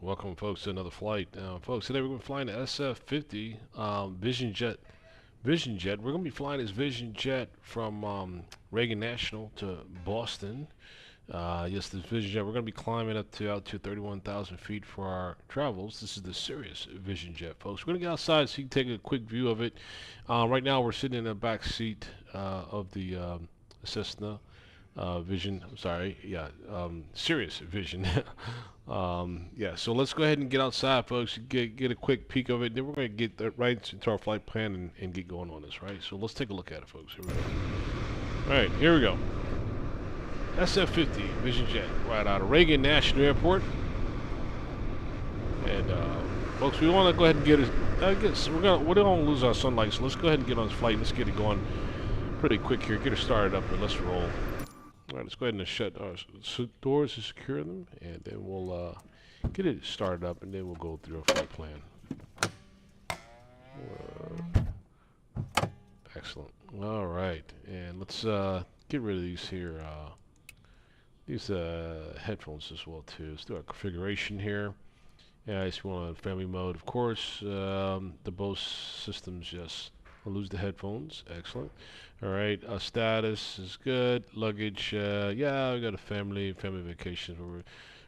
Welcome, folks, to another flight. Folks, today we're going to be flying the SF50 Vision Jet. We're going to be flying this Vision Jet from Reagan National to Boston. Yes, this Vision Jet, we're going to be climbing up to altitude 31,000 feet for our travels. This is the Cirrus Vision Jet, folks. We're going to get outside so you can take a quick view of it. Right now, we're sitting in the back seat of the Cessna Cirrus Vision. Yeah, so let's go ahead and get outside, folks. Get a quick peek of it. Then we're going to get right into our flight plan and get going on this, right? So let's take a look at it, folks. Here we go. All right, here we go. SF50 Vision Jet, right out of Reagan National Airport. And folks, we want to go ahead and get it. I guess we don't want to lose our sunlight, so let's go ahead and get on this flight. Let's get it going pretty quick here. Get it started up and let's roll. All right, let's go ahead and shut our doors to secure them, and then we'll get it started up, and then we'll go through our flight plan. Excellent. All right, and let's get rid of these here. These headphones as well too. Let's do our configuration here. Yeah, I just want family mode, of course. The Bose systems, yes. I'll lose the headphones. Excellent. All right, status is good. Luggage, yeah, we got a family vacation where we're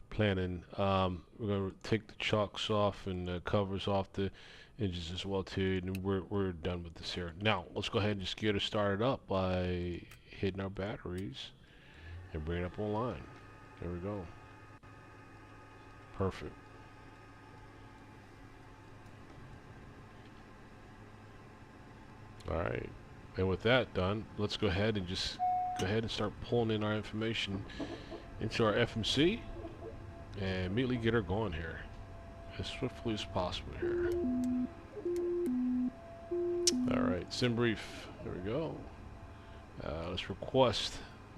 planning. We're gonna take the chocks off and covers off the engines as well too, and we're done with this here. Now let's go ahead and just get it started up by hitting our batteries and bring it up online. There we go. Perfect. All right, and with that done, let's go ahead and start pulling in our information into our FMC and immediately get her going here as swiftly as possible here. All right, sim brief. There we go. Let's request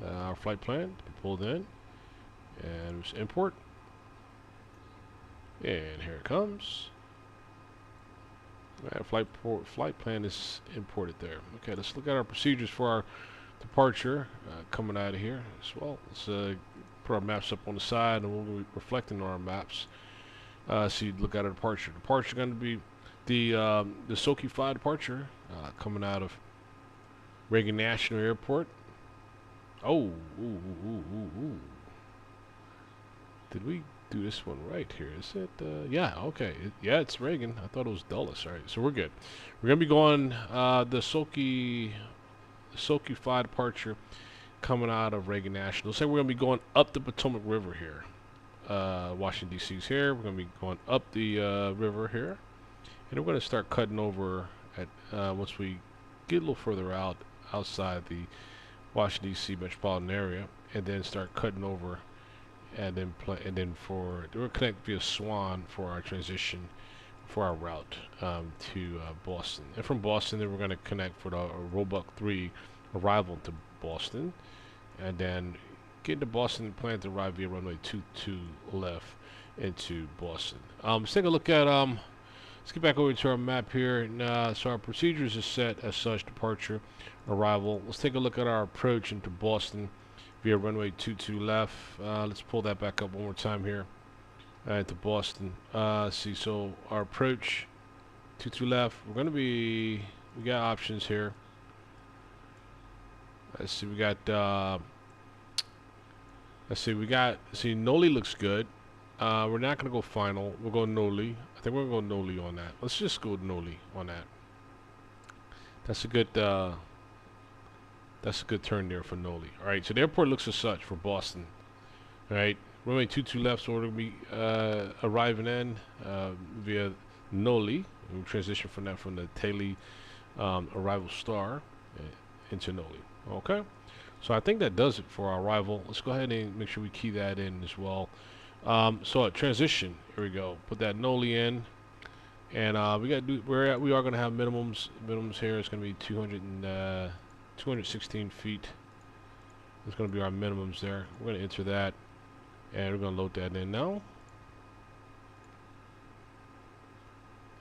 our flight plan to be pulled in, and just import. And here it comes. Flight plan is imported there. Okay, let's look at our procedures for our departure coming out of here as well. Let's put our maps up on the side, and we'll be reflecting on our maps. So you look at our departure. Departure going to be the Soki 5 departure coming out of Reagan National Airport. Oh, did we do this one right here? Is it? Yeah, okay. Yeah, it's Reagan. I thought it was Dulles. All right, so we're good. We're gonna be going the Soki 5 departure coming out of Reagan National. Say we're gonna be going up the Potomac River here. Washington D.C.'s here. We're gonna be going up the river here, and we're gonna start cutting over at once we get a little further outside the Washington D.C. metropolitan area, and then start cutting over. And then we're connect via Swan for our transition for our route to Boston. And from Boston, then we're going to connect for the Roebuck 3 arrival to Boston, and then get to Boston and plan to arrive via runway 22 left into Boston. Let's take a look at let's get back over to our map here. And, so our procedures is set as such: departure, arrival. Let's take a look at our approach into Boston via runway 22 left. Let's pull that back up one more time here to Boston. See, so our approach 22 left. We got options here. Let's see, Noli looks good. We're not gonna go final. We'll go Noli. I think we're gonna go Noli on that. Let's just go Noli on that. That's a good turn there for Noli. Alright, so the airport looks as such for Boston. Alright, runway 22 left, so we're going to be arriving in via Noli. We'll transition from the Taylor arrival star into Noli. Okay, so I think that does it for our arrival. Let's go ahead and make sure we key that in as well. So at transition, here we go. Put that Noli in. And we are going to have minimums here. It's going to be 216 feet. It's going to be our minimums there. We're going to enter that, and we're going to load that in now.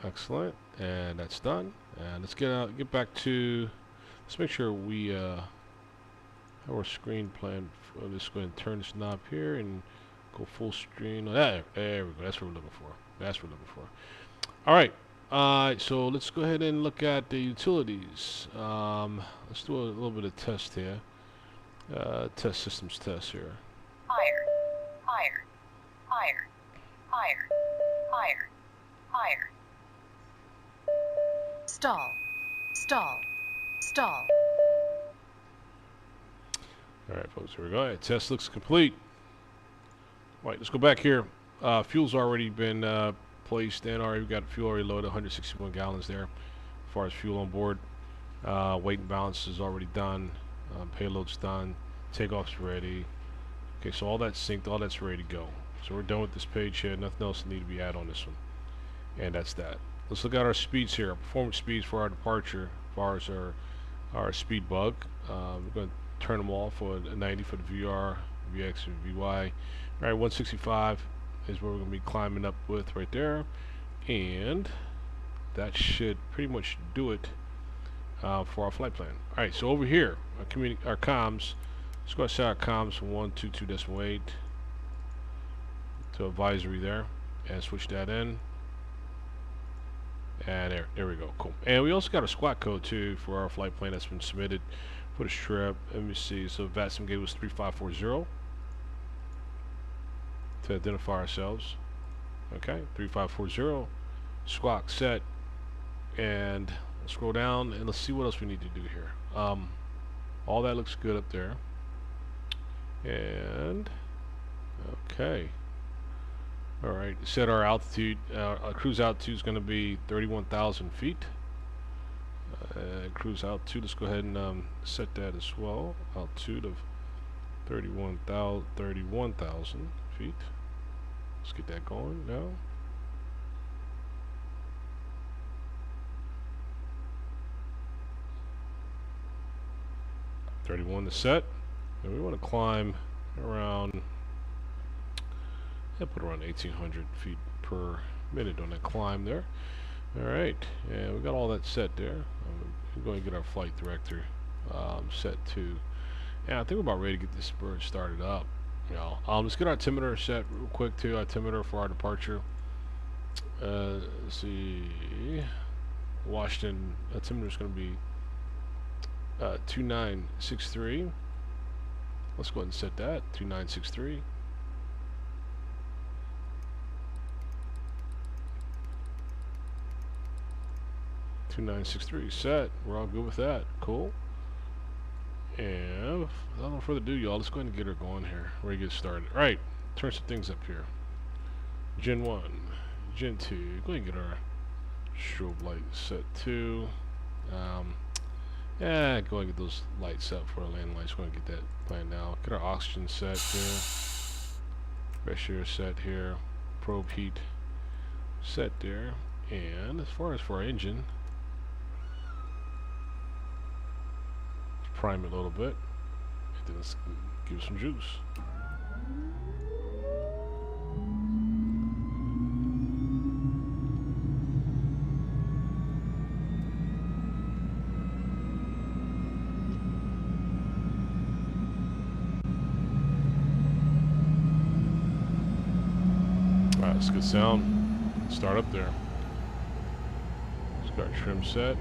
Excellent, and that's done. And let's get back to. Let's make sure we have our screen plan. Let's go ahead and turn this knob here and Go full screen. There we go. That's what we're looking for. That's what we're looking for. All right. So let's go ahead and look at the utilities. Let's do a little bit of test here. Test systems test here. Higher, higher, higher, higher, higher, higher. Stall, stall, stall. All right, folks. Here we go. Right, test looks complete. All right, let's go back here. Fuel's already been placed in. Already, we got fuel already loaded, 161 gallons there. As far as fuel on board, weight and balance is already done. Payload's done. Takeoff's ready. Okay, so all that's synced, all that's ready to go. So we're done with this page here. Nothing else need to be added on this one. And that's that. Let's look at our speeds here. Our performance speeds for our departure, as far as our speed bug. We're going to turn them off for a 90 for the VR, VX, and VY. All right, 165 is where we're going to be climbing up with right there. And that should pretty much do it for our flight plan. All right, so over here, our comms. Let's go set our comms from 122.8 to advisory there, and switch that in. And there we go. Cool. And we also got a squat code too for our flight plan that's been submitted for the trip. Let me see. So VATSIM gave us 3540 to identify ourselves. Okay, 3540. Squawk set. And let's scroll down and let's see what else we need to do here. All that looks good up there. And okay. All right, set our altitude. Our cruise altitude is going to be 31,000 feet. Cruise altitude, let's go ahead and set that as well. Altitude of 31,000 feet. Let's get that going now. To set, and we want to climb around. Put around 1,800 feet per minute on that climb there. All right, and we got all that set there. We're going to get our flight director set to. And I think we're about ready to get this bird started up. You know, let's get our altimeter set real quick too. Altimeter for our departure. Let's see, Washington altimeter is going to be 2963. Let's go ahead and set that 2963. 2963 set. We're all good with that. Cool. And without no further ado, y'all, let's go ahead and get her going here. We're ready to get started. All right, turn some things up here. Gen 1, Gen 2. Go ahead and get our strobe light set too. Yeah, go ahead and get those lights up for our land lights. We're going to get that planned now. Get our oxygen set there. Fresh air set here. Probe heat set there. And as far as for our engine, let's prime it a little bit. And then let's give it some juice. Alright, that's a good sound. Start up there. Got trim set.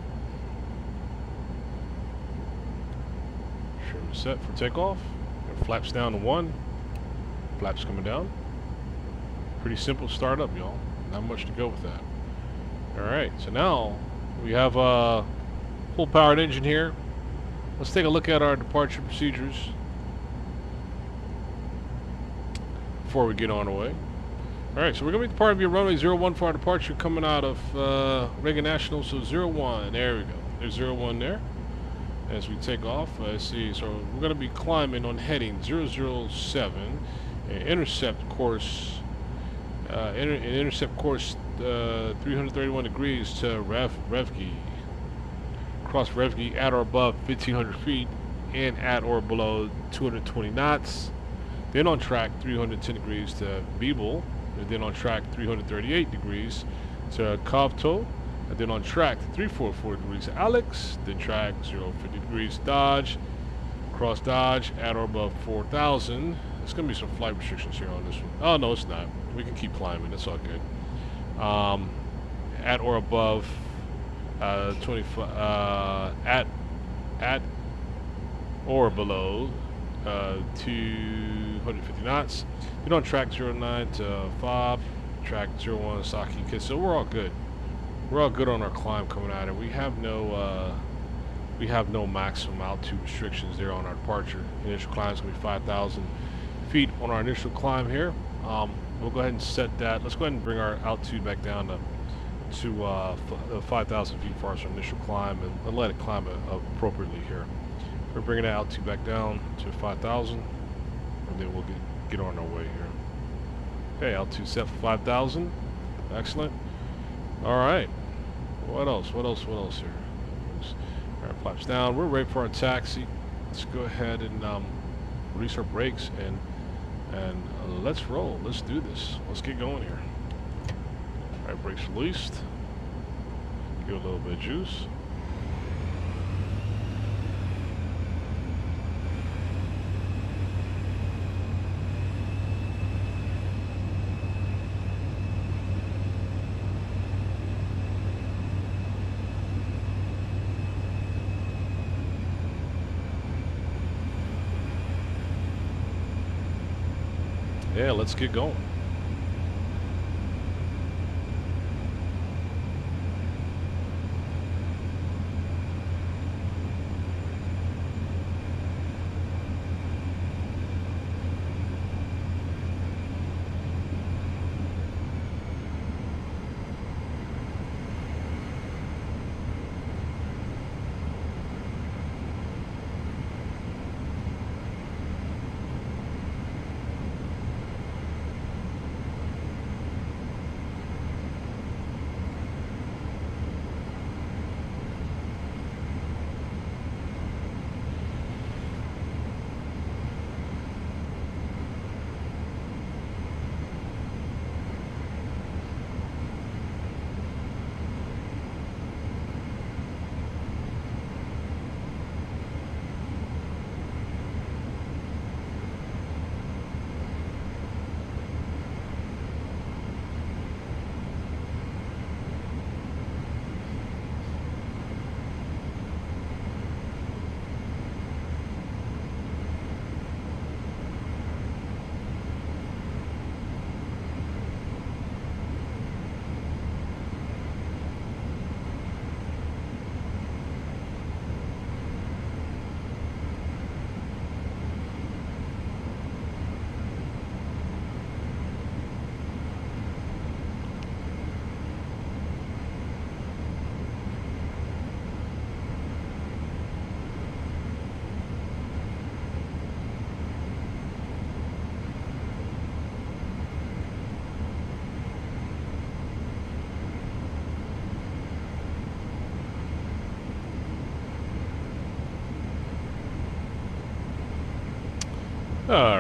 Trim set for takeoff. And flaps down to 1. Flaps coming down. Pretty simple startup, y'all. Not much to go with that. Alright, so now we have a full powered engine here. Let's take a look at our departure procedures before we get on our way. Alright, so we're going to be departing via runway 01 for our departure coming out of Reagan National. So 01, there we go. There's 01 there. As we take off, let's see. So we're going to be climbing on heading 007 and intercept course, intercept course 331 degrees to Revgi. Cross Revgi at or above 1,500 feet and at or below 220 knots. Then on track 310 degrees to Beeble. And then on track 338 degrees to Kovto, and then on track 344 degrees to Alex, then track 050 degrees to Dodge, cross Dodge at or above 4,000, There's gonna be some flight restrictions here on this one. Oh no, it's not. We can keep climbing. That's all good. At or above 25. At or below 250 knots. You're on track 09 to 5, track 01 Saki Kid. So we're all good. We're all good on our climb coming out, and we have no maximum altitude restrictions there on our departure. Initial climb is going to be 5,000 feet on our initial climb here. We'll go ahead and set that. Let's go ahead and bring our altitude back down to 5,000 feet for our initial climb, and let it climb appropriately here. We're bringing that altitude back down to 5,000, and then we'll get on our way here. Okay, altitude set for 5,000. Excellent. All right. What else? What else here? All right, flaps down. We're ready for our taxi. Let's go ahead and release our brakes and let's roll. Let's do this. Let's get going here. All right, brakes released. Give it a little bit of juice. Yeah, let's get going.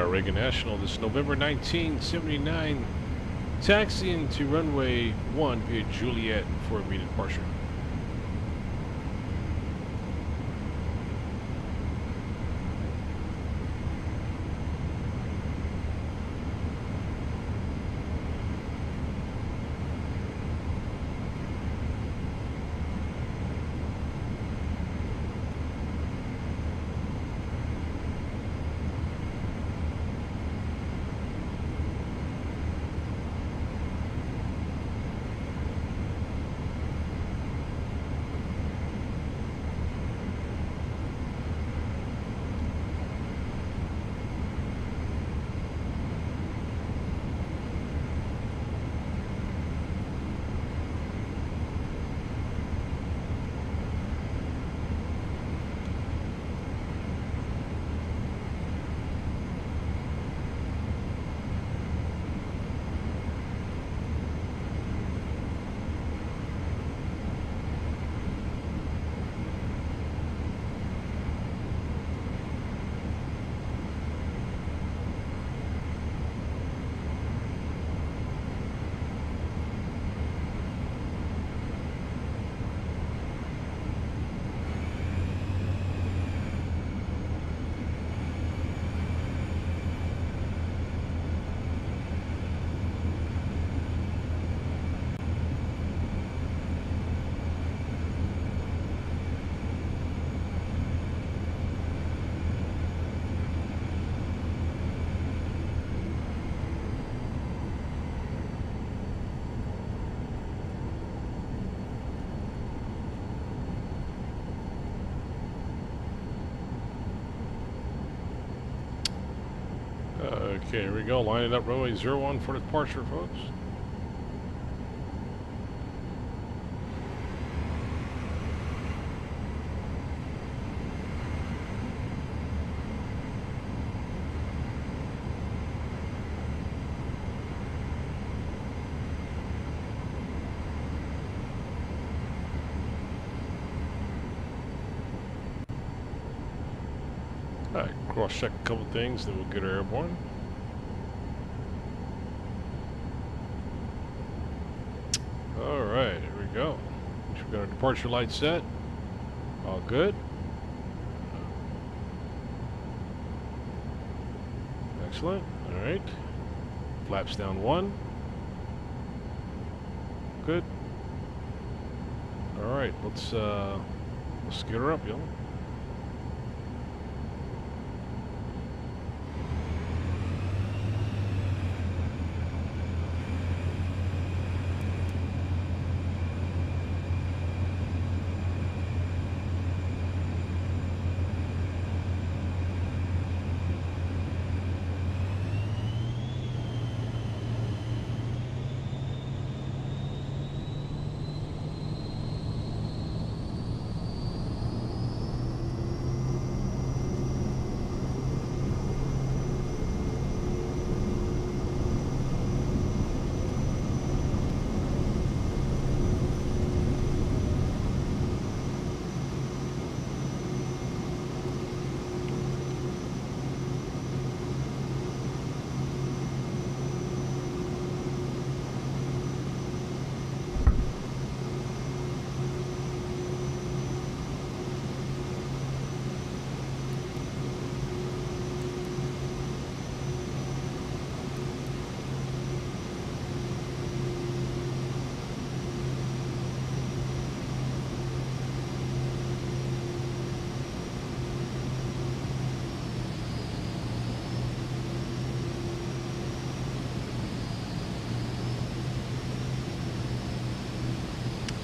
Reagan National, this is November 1979, taxiing to runway 1 via Juliet for immediate departure. Okay, here we go. Lining up runway 01 for departure, folks. Alright, cross-check a couple things, then we'll get her airborne. Alright, here we go. We've got our departure light set. All good. Excellent. Alright. Flaps down 1. Good. Alright, let's get her up, y'all.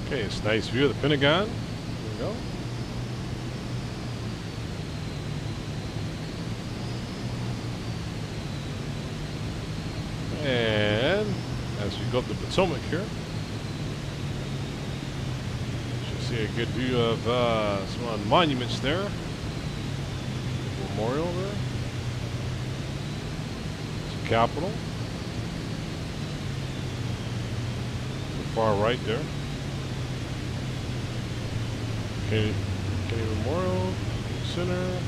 Okay, it's a nice view of the Pentagon. There we go. And as we go up the Potomac here, you should see a good view of some monuments there. Memorial there. It's a Capitol. The far right there. Kennedy Memorial Center.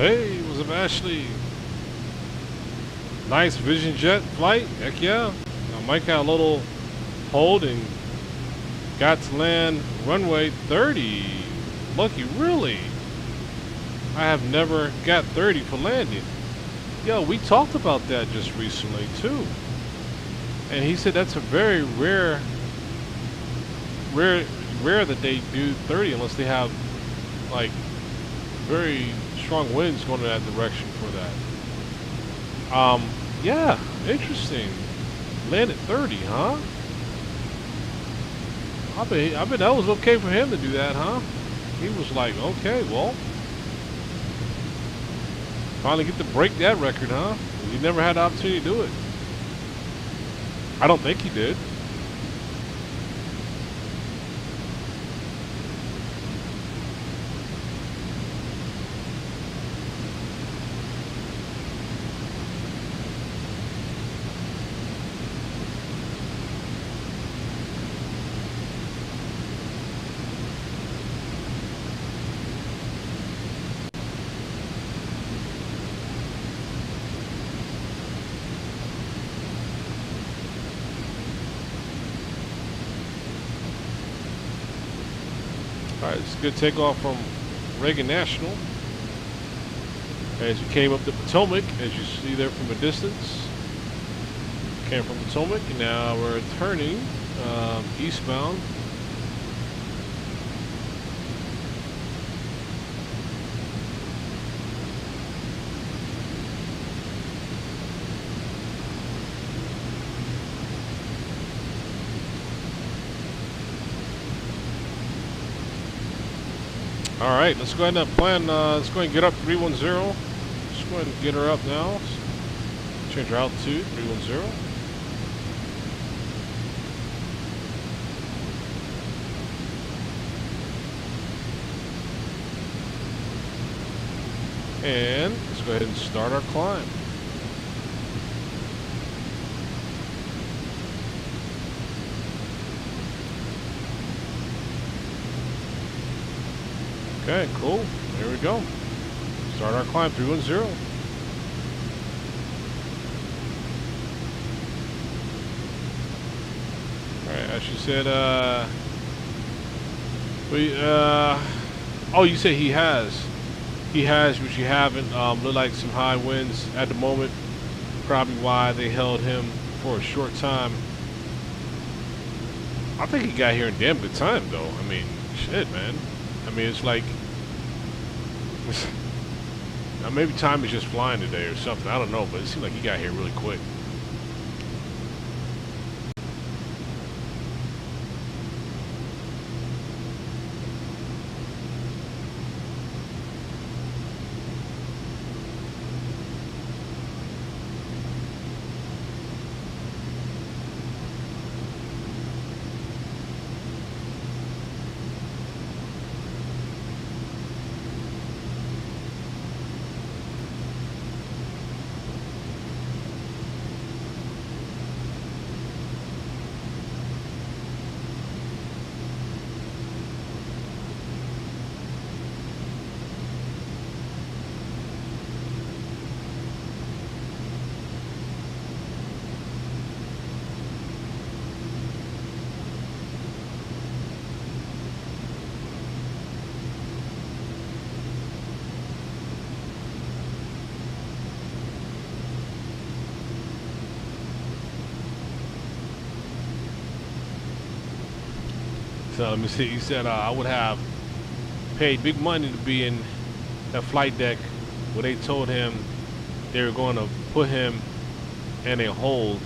Hey, what's up, Ashley? Nice Vision Jet flight. Heck yeah. Mike had a little hold and got to land runway 30. Lucky, really? I have never got 30 for landing. Yo, we talked about that just recently too. And he said that's a very rare that they do 30 unless they have like very strong winds going in that direction for that. Yeah, interesting. Landed 30, huh? I bet that was okay for him to do that, huh? He was like, okay, well, finally get to break that record, huh? He never had the opportunity to do it. I don't think he did. Alright, it's a good takeoff from Reagan National. As you came up the Potomac, as you see there from a distance. Came from Potomac, and now we're turning eastbound. All right, let's go ahead and plan. Let's go ahead and get up 310. Let's go ahead and get her up now. Change her altitude, 310. And let's go ahead and start our climb. Okay, cool. There we go. Start our climb, 310. Alright, as she said, oh, you say he has. He has, which you haven't. Look like some high winds at the moment. Probably why they held him for a short time. I think he got here in damn good time, though. I mean, shit, man. I mean, it's like maybe time is just flying today or something. I don't know, but it seemed like he got here really quick. So let me see. He said I would have paid big money to be in that flight deck where they told him they were going to put him in a hold.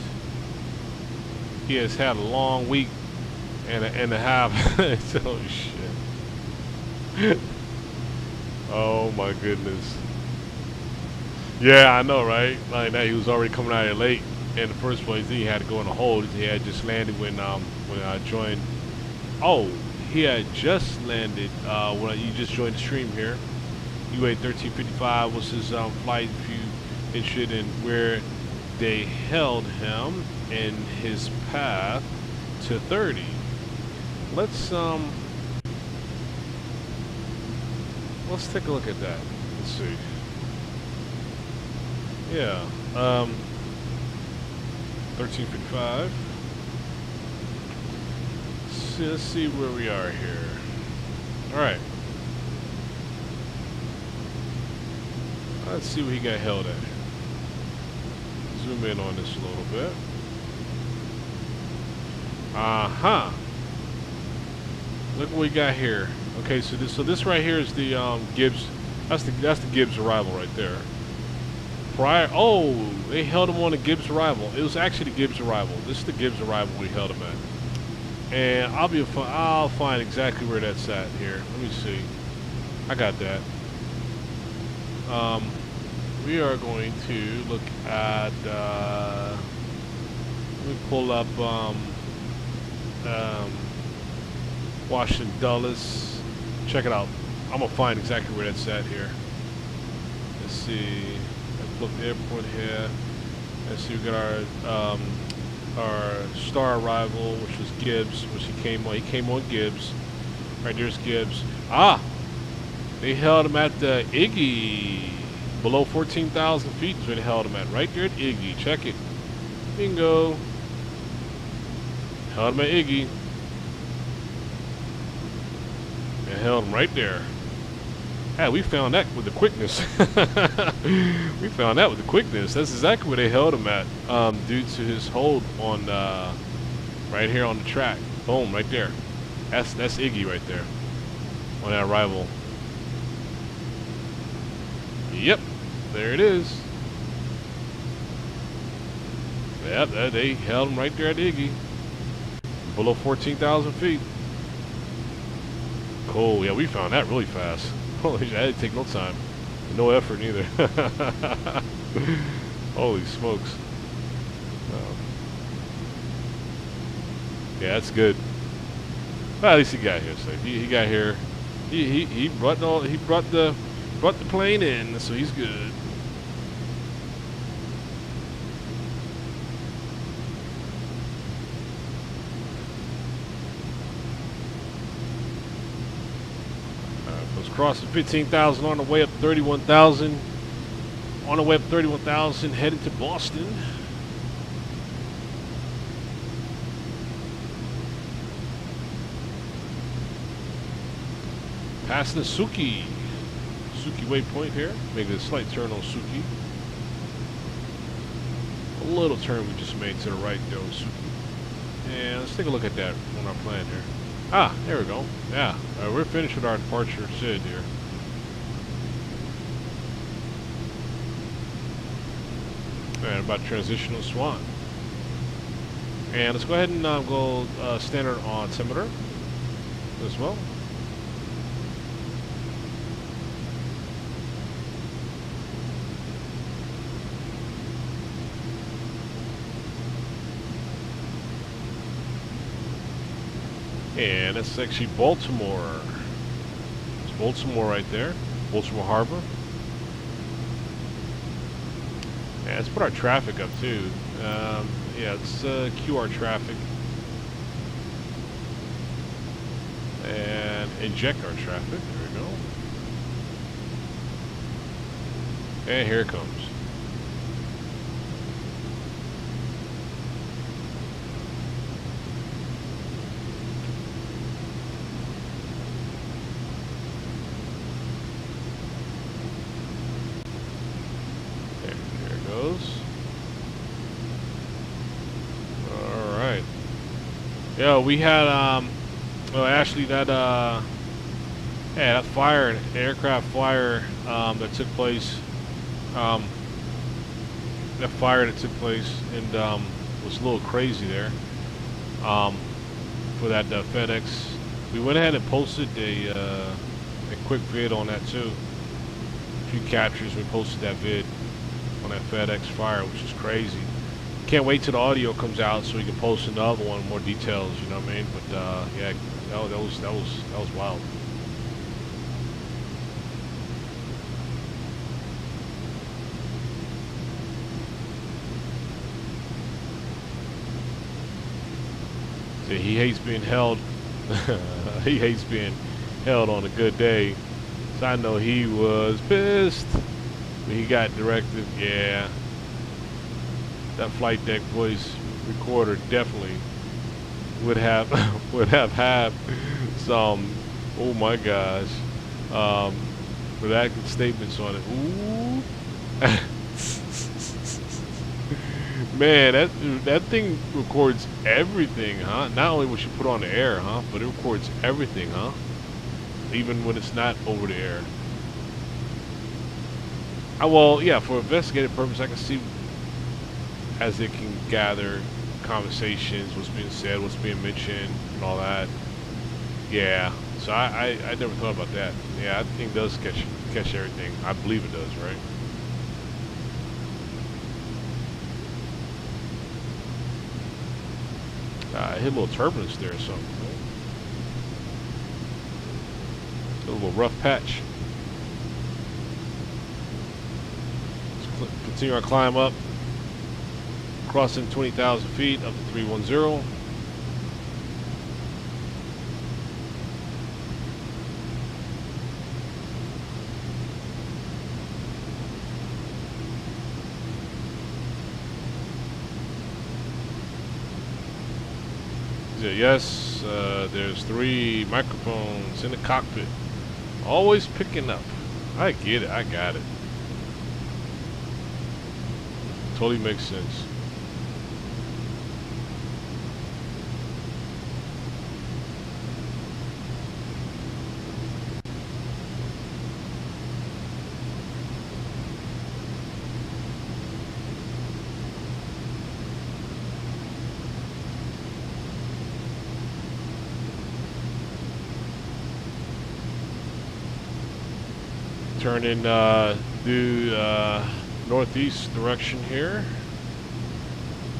He has had a long week and a half. Oh shit. Oh my goodness. Yeah, I know, right? Like that, he was already coming out here late in the first place. Then he had to go in a hold. He had just landed when I joined. Oh, he had just landed when you just joined the stream here. UA 1355 was his flight. If you interested in where they held him in his path to 30. Let's take a look at that. Let's see. Yeah. 1355. Let's see where we are here. All right. Let's see what he got held at. Zoom in on this a little bit. Uh-huh. Look what we got here. Okay, so this right here is the Gibbs. That's the Gibbs arrival right there. Oh, they held him on the Gibbs arrival. It was actually the Gibbs arrival. This is the Gibbs arrival we held him at. And I'll find exactly where that's at here. Let me see. I got that. We are going to look at. Let me pull up Washington Dulles. Check it out. I'm gonna find exactly where that's at here. Let's see. Let's look airport here. Let's see. We got our star arrival, which was Gibbs, which he came on. He came on Gibbs. Right there's Gibbs. Ah, they held him at the Iggy, below 14,000 feet is where they held him at. Right there at Iggy. Check it. Bingo. Held him at Iggy. And held him right there. Yeah, we found that with the quickness. We found that with the quickness. That's exactly where they held him at, due to his hold on right here on the track. Boom, right there. That's Iggy right there on that arrival. Yep, there it is. Yep, they held him right there at Iggy, below 14,000 feet. Cool. Yeah, we found that really fast. Holy shit, I didn't take no time. No effort either. Holy smokes. Yeah, that's good. Well, at least he got here. So he got here. He brought the plane in, so he's good. Crossing 15,000 on the way up 31,000. On the way up 31,000, headed to Boston. Passing the Suki waypoint here. Making a slight turn on Suki. A little turn we just made to the right there on Suki. And let's take a look at that on our plan here. Ah, there we go. Yeah, we're finished with our departure SID here. And about transitional swan. And let's go ahead and go standard altimeter as well. And that's actually Baltimore. It's Baltimore right there. Baltimore Harbor. Yeah, let's put our traffic up too. Yeah, let's cue our traffic. And inject our traffic. There we go. And here it comes. Yeah, we had well, actually that yeah, that fire, the aircraft fire that took place, and was a little crazy there for that FedEx. We went ahead and posted a quick vid on that too. A few captures. We posted that vid on that FedEx fire, which is crazy. Can't wait till the audio comes out so we can post another one, more details. You know what I mean? But yeah, that was wild. See, he hates being held. He hates being held on a good day. So I know he was pissed. He got directed, yeah. That flight deck voice recorder definitely would have would have had some, oh my gosh, redacted statements on it. Ooh. Man, that thing records everything, huh? Not only what you put on the air, huh? But it records everything, huh? Even when it's not over the air. Well, yeah, for investigative purpose, I can see as it can gather conversations, what's being said, what's being mentioned, and all that. Yeah, so I never thought about that. Yeah, that thing does catch everything. I believe it does, right? I hit a little turbulence there or something. Right? A little rough patch. Let's continue our climb up. Crossing 20,000 feet up to 310. Yes, there's 3 microphones in the cockpit. Always picking up. I get it. I got it. Totally makes sense. Turning due northeast direction here.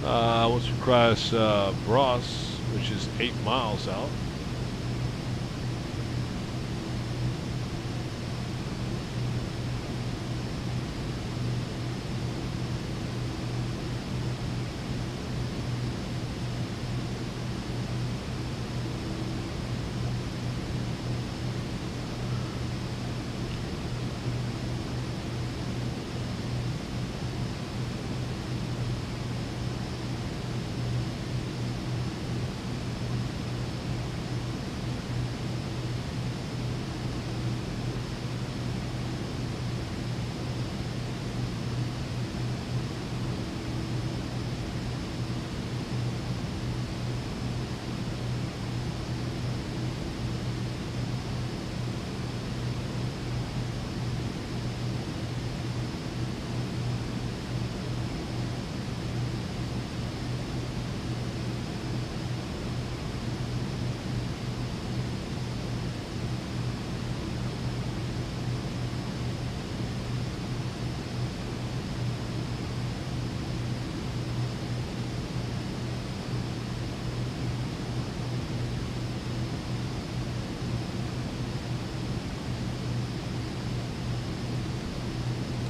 Once we cross Bross, which is 8 miles out.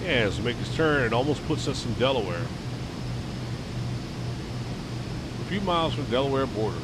Yeah, as we make this turn, it almost puts us in Delaware. A few miles from Delaware border.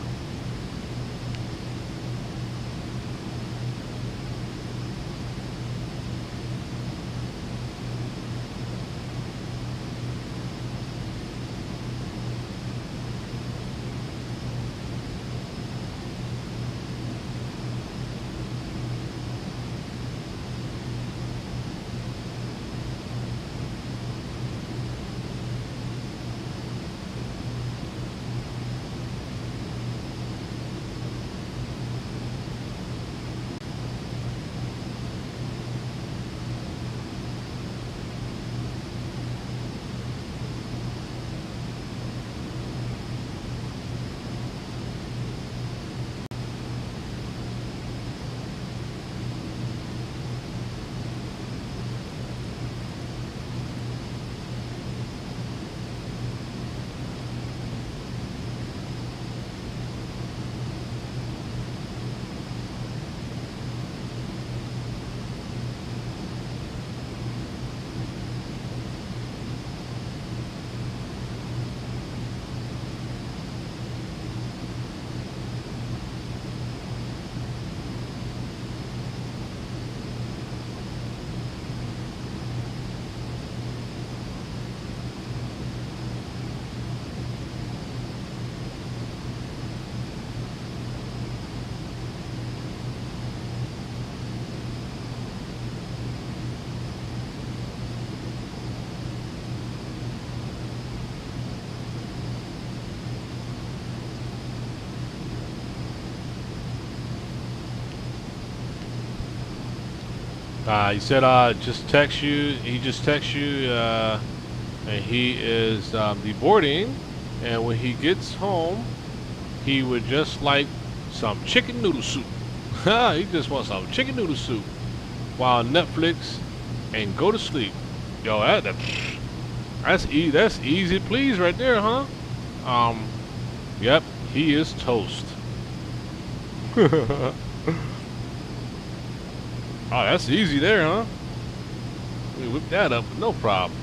He said just text you. He just texts you, and he is deboarding. And when he gets home, he would just like some chicken noodle soup. He just wants some chicken noodle soup while Netflix and go to sleep. Yo, that's easy, please, right there, huh? Yep, he is toast. Oh, that's easy there, huh? We whip that up, no problem.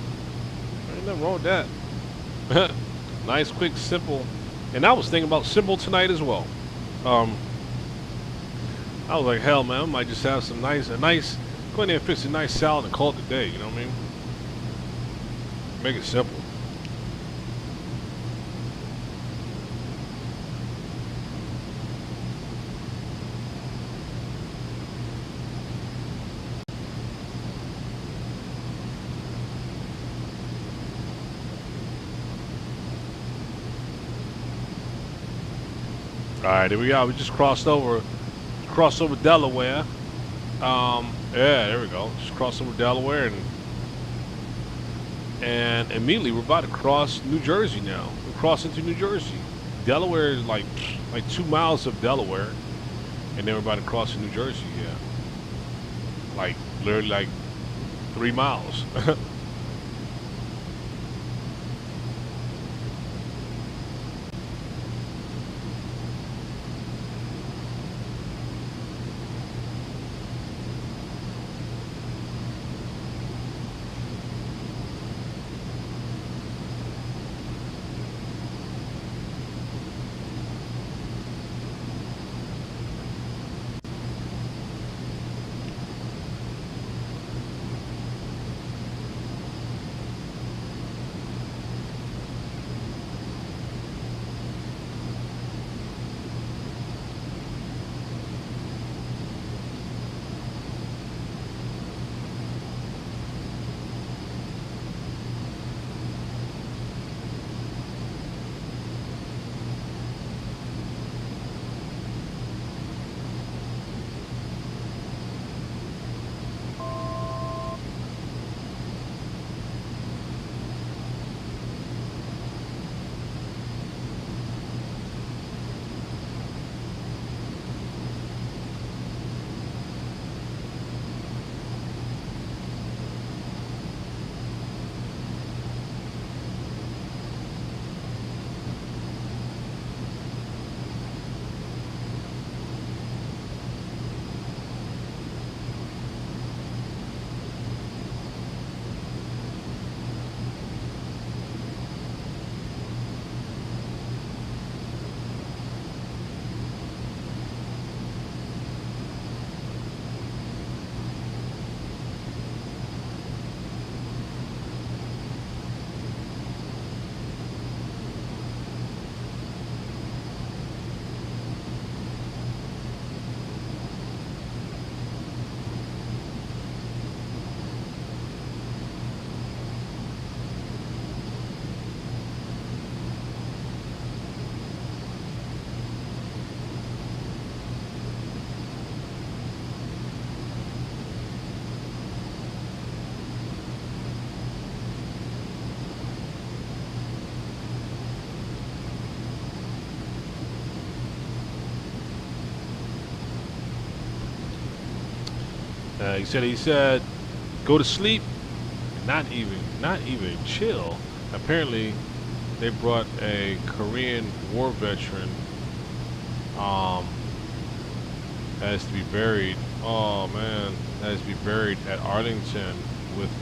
Ain't nothing wrong with that. Nice, quick, simple. And I was thinking about simple tonight as well. I was like, hell, man, I might just have some a nice, go in there and fix a nice salad and call it a day, you know what I mean? Make it simple. All right, here we go. We just crossed over Delaware. Yeah, there we go. Just crossed over Delaware, and immediately we're about to cross New Jersey now. We're crossing to New Jersey. Delaware is like 2 miles of Delaware, and then we're about to cross to New Jersey. Yeah, like literally like 3 miles. He said, go to sleep, not even chill. Apparently, they brought a Korean War veteran, has to be buried. Oh man, has to be buried at Arlington with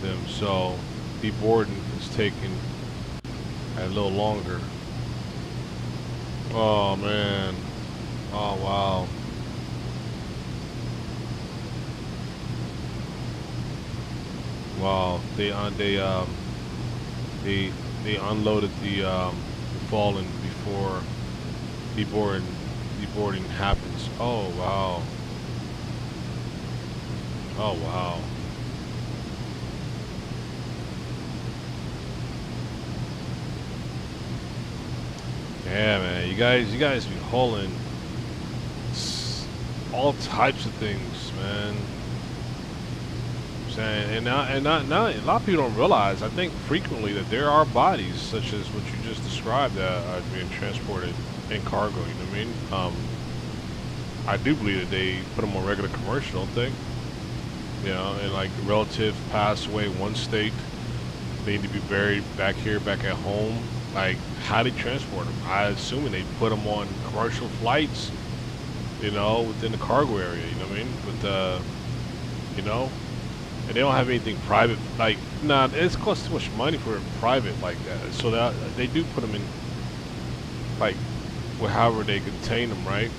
him. So, deboarding is taking a little longer. Oh man. Oh wow. Wow, they unloaded the fallen before deboarding happens. Oh wow. Oh wow. Yeah, man, you guys be hauling all types of things, man. saying, and a lot of people don't realize. I think frequently that there are bodies such as what you just described that are being transported in cargo. You know what I mean? I do believe that they put them on regular commercial, don't they? You know, and like relative pass away in one state, they need to be buried back here, back at home. Like, how they transport them? I assuming they put them on commercial flights, you know, within the cargo area. You know what I mean? But you know, and they don't have anything private. Like, nah, it's cost too much money for private like that. So that they do put them in, like, however they contain them, right?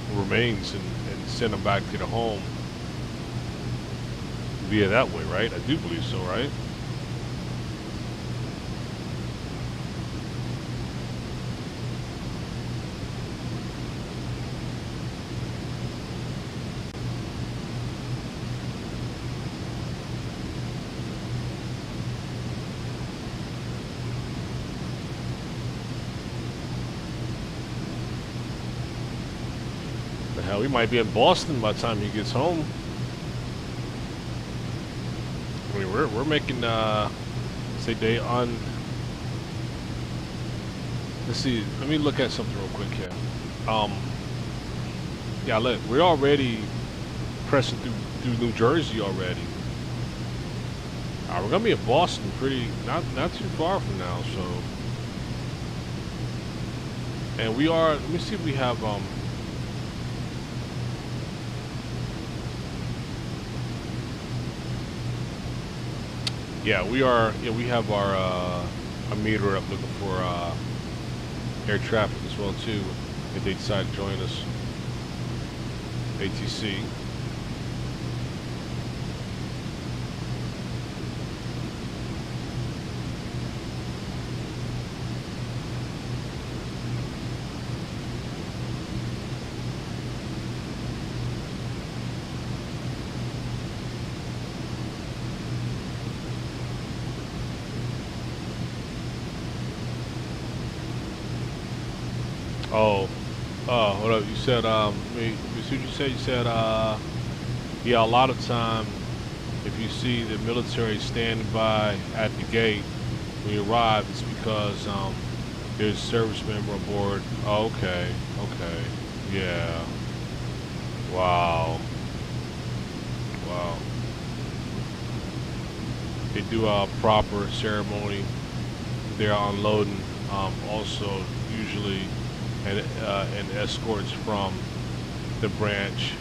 Remains and send them back to the home via that way, right? I do believe so, right? Hell, we might be in Boston by the time he gets home. I mean, we're making say day on. Let's see. Let me look at something real quick here. Yeah, look, we're already pressing through New Jersey already. We're gonna be in Boston pretty not too far from now. So, and we are. Let me see if we have Yeah, we are. Yeah, we have our a meter up looking for air traffic as well too. If they decide to join us, ATC. Oh, hold up. You said, what you said? You said, yeah, a lot of time, if you see the military standing by at the gate when you arrive, it's because there's a service member on board. Oh, okay, okay, yeah. Wow, wow. They do a proper ceremony. They're unloading. Also, usually. And escorts from the branch.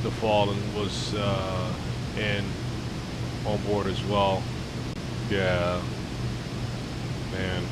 The fallen was in on board as well. Yeah, man.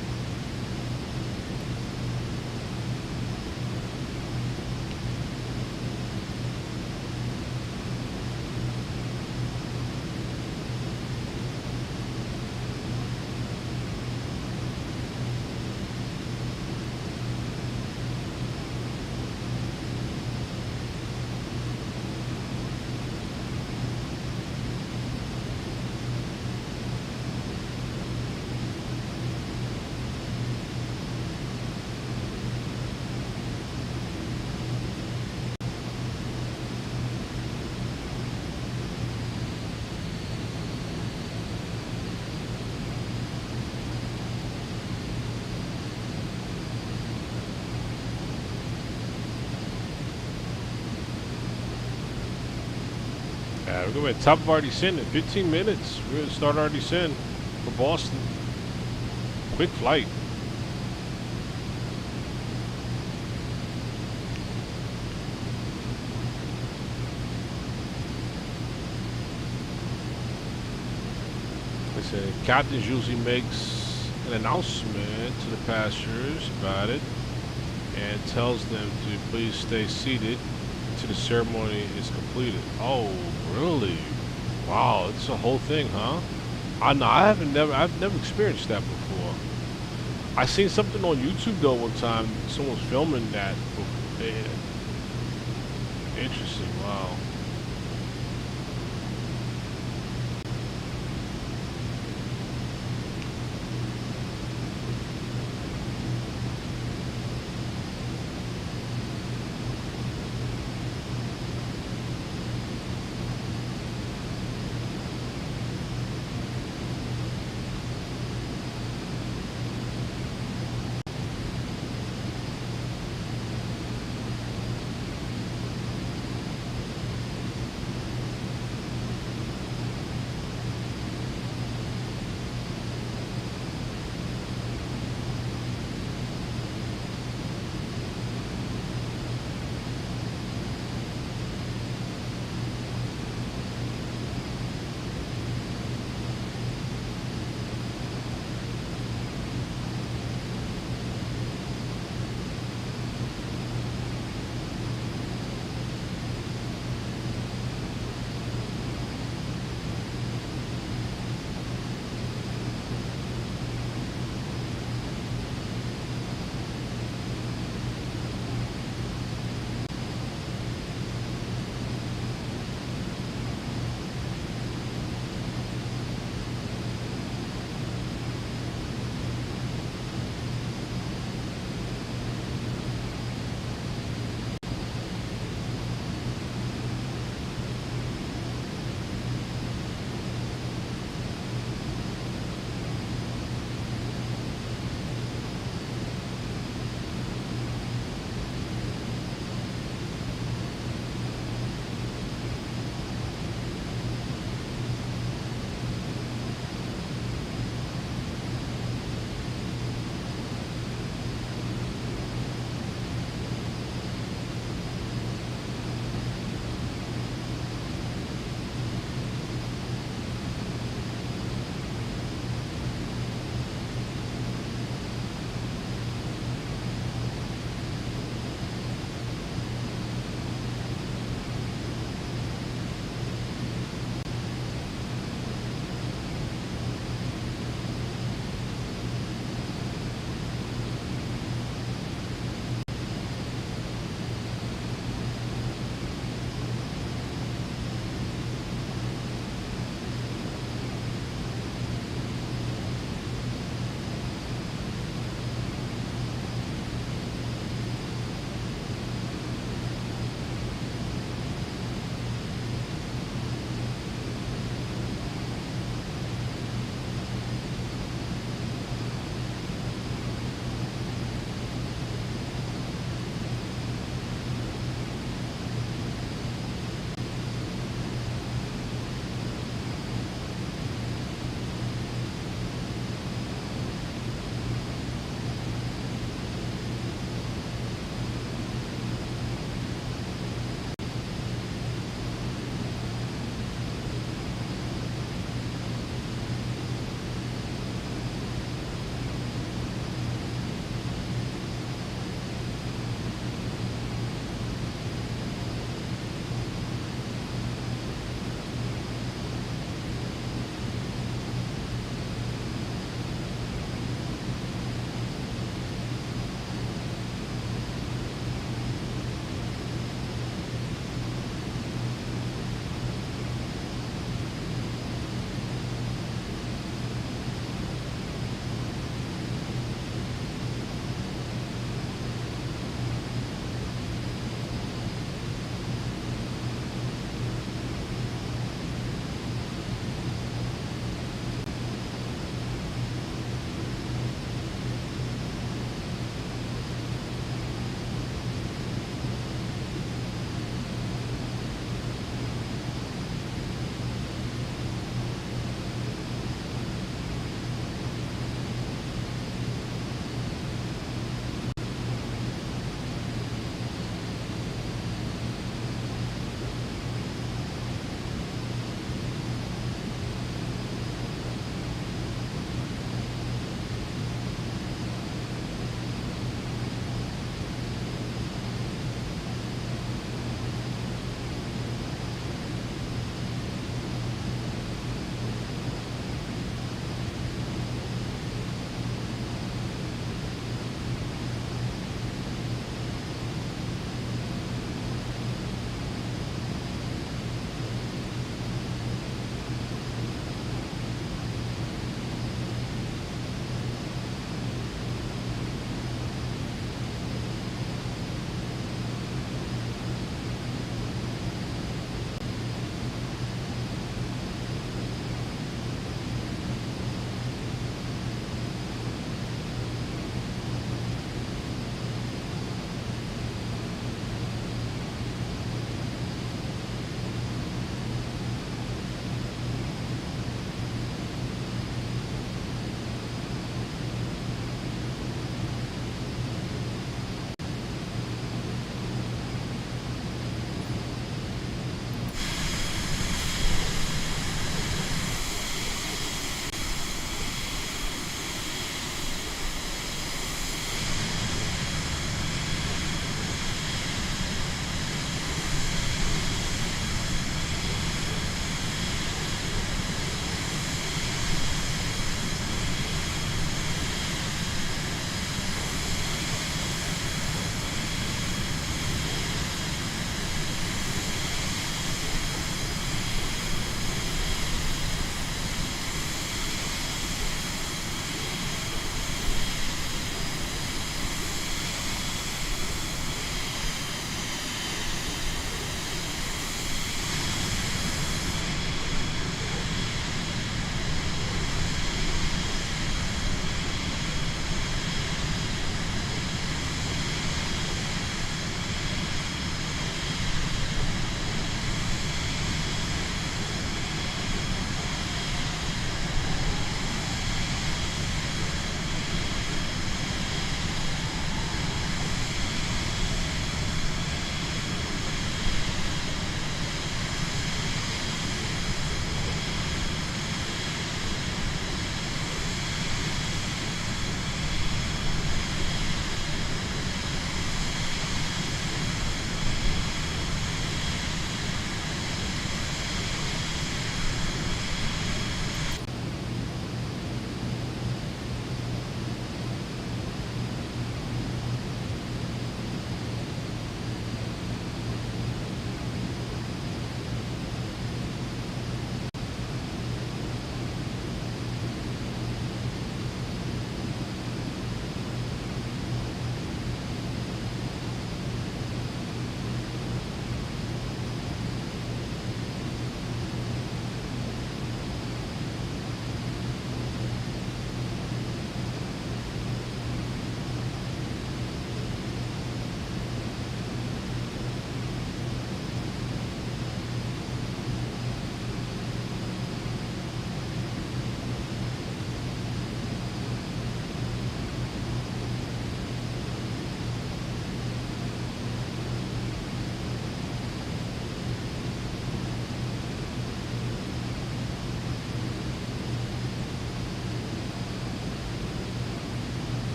We're going to top of our descent in 15 minutes. We're going to start our descent for Boston. Quick flight. Like I said, captains usually makes an announcement to the passengers about it and tells them to please stay seated until the ceremony is completed. Oh, really? Wow, it's a whole thing, huh? I've never experienced that before. I seen something on YouTube though one time. Someone was filming that. Interesting. Wow.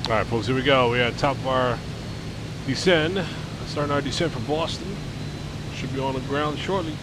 All right, folks, here we go. We're at top of our descent. Starting our descent from Boston. Should be on the ground shortly.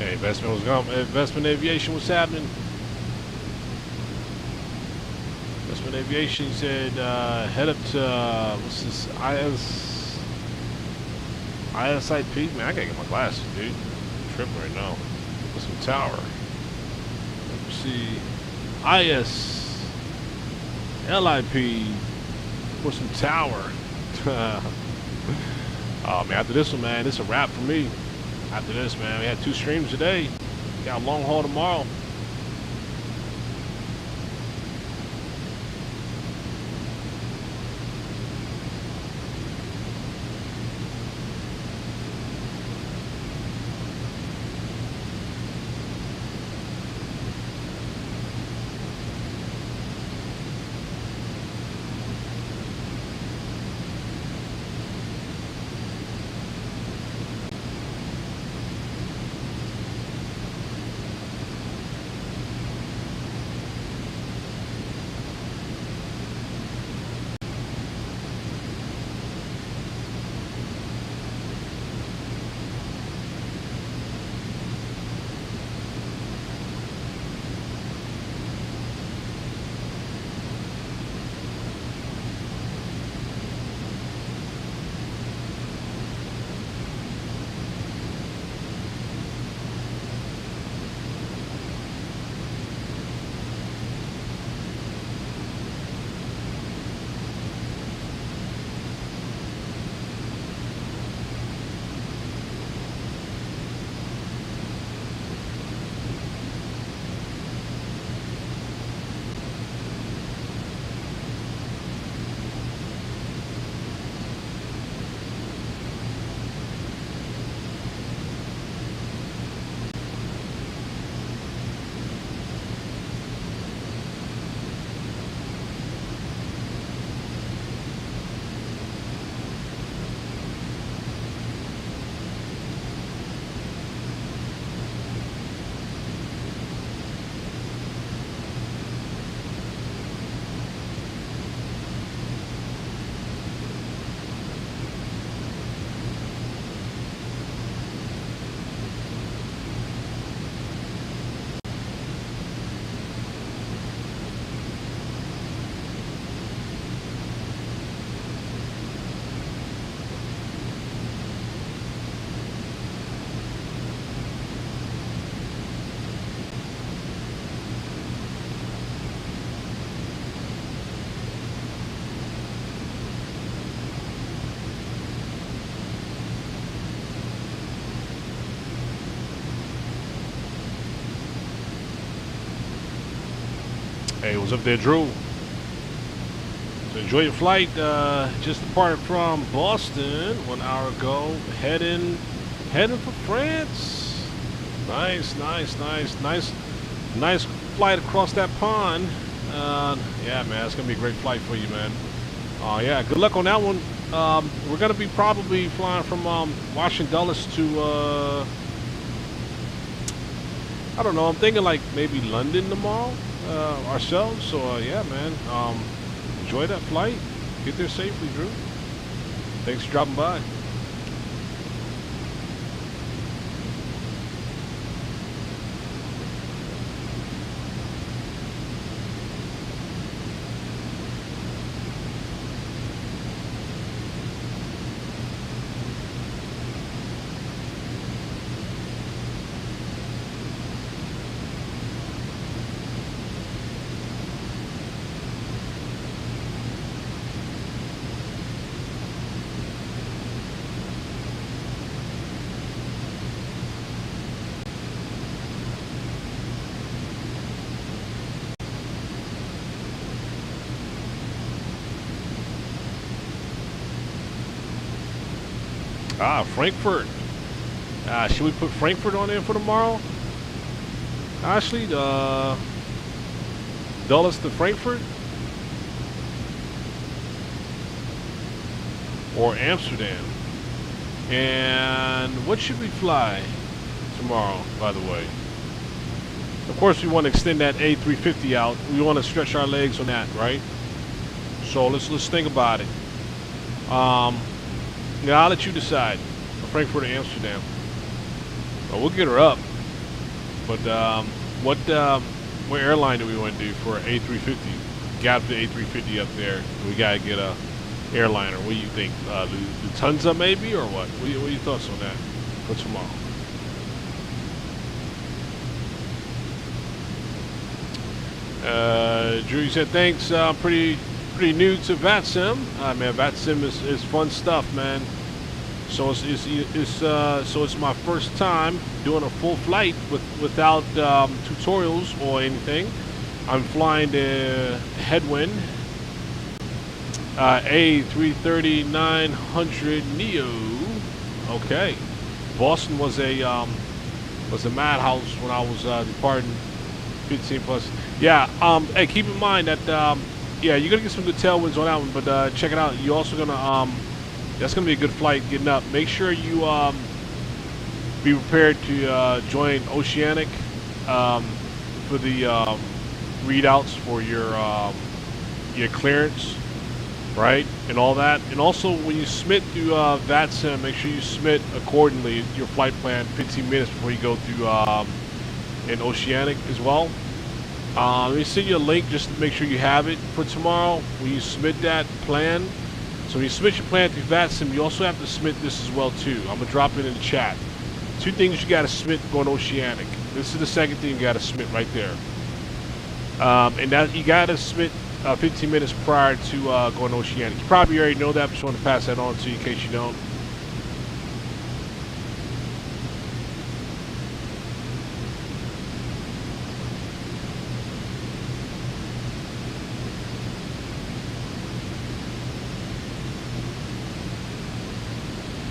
Yeah, investment was going. Investment aviation was happening. Investment aviation said head up to what's this ISIP. Man, I gotta get my glasses, dude. I'm tripping right now. What's some tower? Let's see. LIP. What's some tower? Oh man, after this one, man, this is a wrap for me. After this, man, we had 2 streams today. Got a long haul tomorrow. Hey, what's up there, Drew? So enjoy your flight. Just departed from Boston 1 hour ago. Heading for France. Nice flight across that pond. Yeah, man, it's gonna be a great flight for you, man. Yeah, good luck on that one. We're gonna be probably flying from Washington Dulles to I don't know. I'm thinking like maybe London tomorrow ourselves. So yeah, man. Enjoy that flight. Get there safely, Drew. Thanks for dropping by. Frankfurt. Should we put Frankfurt on there for tomorrow? Actually, Dulles to Frankfurt? Or Amsterdam? And what should we fly tomorrow, by the way? Of course, we want to extend that A350 out. We want to stretch our legs on that, right? So let's think about it. Yeah, I'll let you decide. Frankfurt or Amsterdam. Well, we'll get her up. But what airline do we want to do for A350? Got the A350 up there. We gotta get a airliner. What do you think? Lufthansa maybe, or what? What are your thoughts on that for tomorrow? Drew, you said thanks. Pretty new to VATSIM. Man, VATSIM is fun stuff, man. So it's my first time doing a full flight without tutorials or anything. I'm flying the headwind A330-900 Neo. Okay, Boston was a madhouse when I was departing 15 plus. Yeah. Hey, keep in mind that yeah, you're gonna get some good tailwinds on that one, but check it out. You're also gonna that's gonna be a good flight getting up. Make sure you be prepared to join Oceanic for the readouts for your clearance, right, and all that. And also, when you submit through VATSIM, make sure you submit accordingly your flight plan 15 minutes before you go through in Oceanic as well. Let me send you a link just to make sure you have it for tomorrow when you submit that plan. So when you submit your plan through VATSIM, you also have to submit this as well too. I'm gonna drop it in the chat. 2 things you gotta submit going Oceanic. This is the second thing you gotta submit right there. And that you gotta submit 15 minutes prior to going Oceanic. You probably already know that, but just want to pass that on to you in case you don't.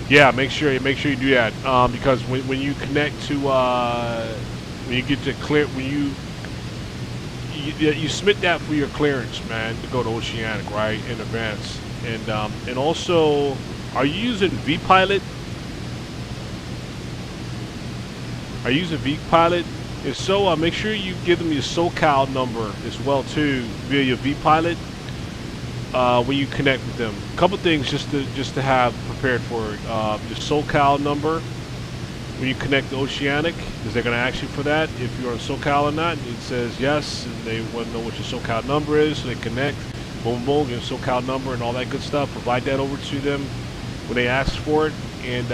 Yeah, make sure you do that because when you connect to when you get to clear you submit that for your clearance, man, to go to Oceanic, right, in advance. And also, are you using VPilot? Are you using VPilot? If so, make sure you give them your SoCal number as well too via your VPilot when you connect with them. A couple things just to have prepared for your SoCal number when you connect to Oceanic, because they're going to ask you for that if you're on SoCal or not. It says yes, and they want to know what your SoCal number is, so they connect. Boom, boom, your SoCal number and all that good stuff. Provide that over to them when they ask for it, and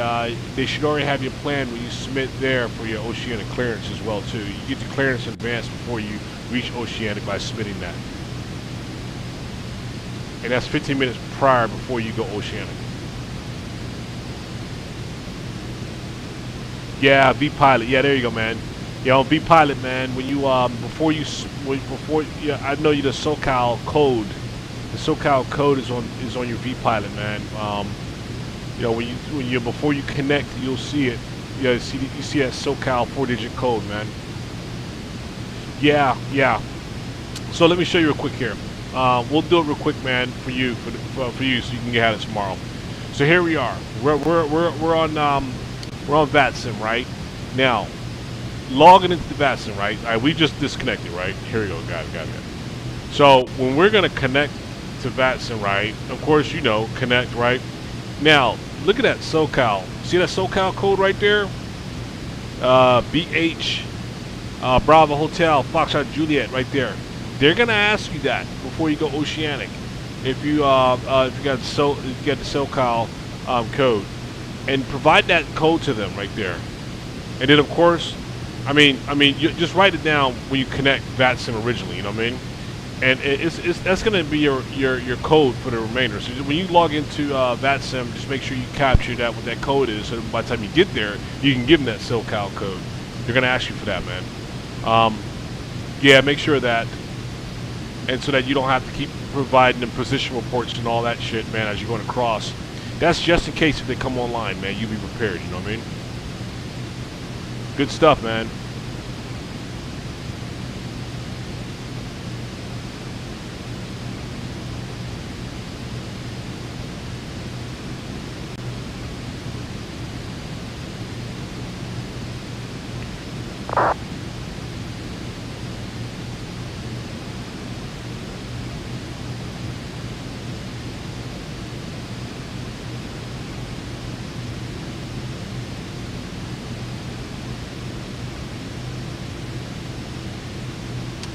they should already have your plan when you submit there for your Oceanic clearance as well too. You get the clearance in advance before you reach Oceanic by submitting that, and that's 15 minutes prior before you go Oceanic. Yeah, VPilot. Yeah, there you go, man. Yeah, on VPilot, man. When you yeah, I know you the SoCal code. The SoCal code is on your VPilot, man. You know, before you connect, you'll see it. Yeah, you see that SoCal 4-digit code, man. Yeah, yeah. So let me show you real quick here. We'll do it real quick, man, for you, for you, so you can get at it tomorrow. So here we are. We're on VATSIM, right? Now, logging into the VATSIM, right? All right, we just disconnected, right? Here we go, got it. So when we're gonna connect to VATSIM, right? Of course, you know, connect, right? Now, look at that SoCal. See that SoCal code right there? BH Bravo Hotel Foxtrot Juliet, right there. They're gonna ask you that before you go Oceanic. If you got the SoCal code. And provide that code to them right there. And then of course, I mean, you just write it down when you connect VATSIM originally, you know what I mean? And that's gonna be your code for the remainder. So when you log into VATSIM, just make sure you capture that what that code is, so by the time you get there, you can give them that SoCal code. They're gonna ask you for that, man. Yeah, make sure of that, and so that you don't have to keep providing them position reports and all that shit, man, as you're going across. That's just in case if they come online, man. You be prepared, you know what I mean? Good stuff, man.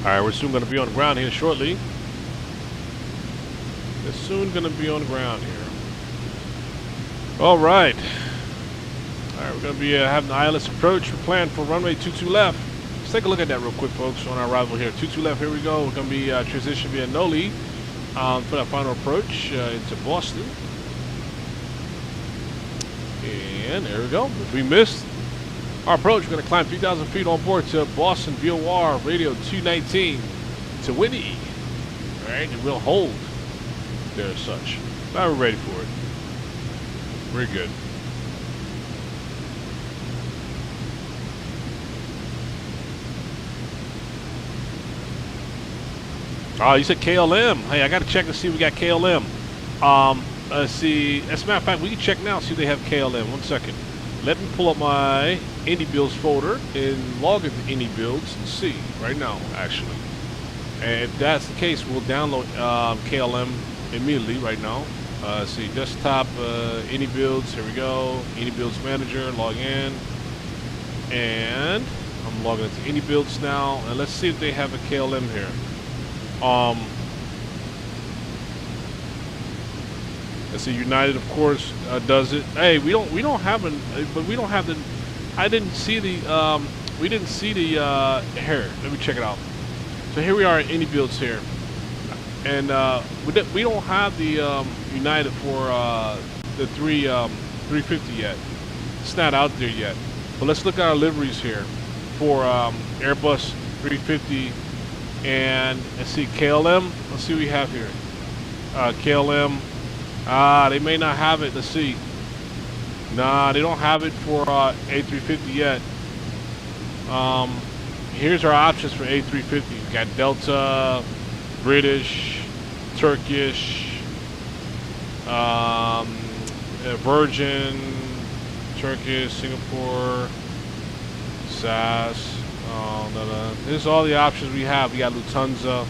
Alright, we're soon going to be on the ground here shortly. We're soon going to be on the ground here. Alright. Alright, we're going to be having the ILS approach. We're planned for runway 22 left. Let's take a look at that real quick, folks, on our arrival here. 22 left, here we go. We're going to be transition via no lead for that final approach into Boston. And there we go. If we missed our approach, we're going to climb 3,000 feet on board to Boston VOR radio 219 to Whitney. Alright, and we'll hold there as such. Now we're ready for it. We're good. Oh, you said KLM. Hey, I got to check to see if we got KLM. Let's see. As a matter of fact, we can check now, see if they have KLM. 1 second. Let me pull up my Indie Builds folder and log into Indie Builds and see right now, actually. And if that's the case, we'll download KLM immediately right now. Let's see. Desktop, Indie Builds. Here we go. Indie Builds Manager. Log in. And I'm logging into Indie Builds now. And let's see if they have a KLM here. Let's see. United, of course, does it. Hey, we don't have an, but we don't have the. I didn't see the. We didn't see the. Here, let me check it out. So here we are in Indie Builds here, and we don't have the United for the 350 yet. It's not out there yet. But let's look at our liveries here for Airbus 350. And let's see, KLM. Let's see what we have here. KLM. They may not have it. Let's see. Nah, they don't have it for A350 yet. Here's our options for A350. We got Delta, British, Turkish, Virgin, Turkish, Singapore, SAS. This is all the options we have. We got Lufthansa,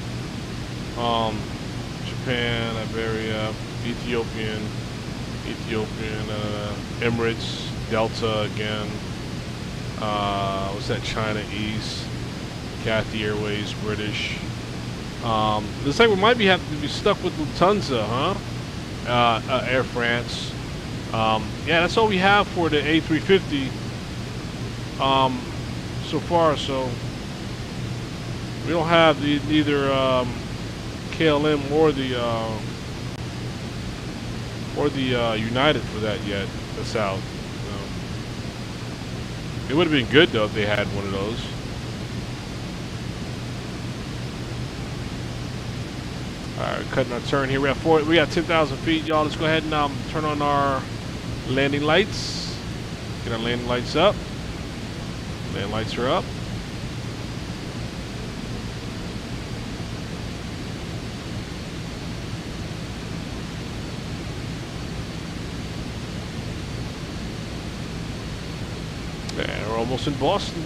Japan, Iberia, Ethiopian, Emirates, Delta again. What's that? China East, Cathay Airways, British. Looks like we might have to be stuck with Lufthansa, huh? Air France. Yeah, that's all we have for the A350. So far, so we don't have either KLM or the United for that yet. The South. It would have been good though if they had one of those. All right, cutting our turn here. We got 10,000 feet, y'all. Let's go ahead and turn on our landing lights. Get our landing lights up. Landing lights are up. And we're almost in Boston.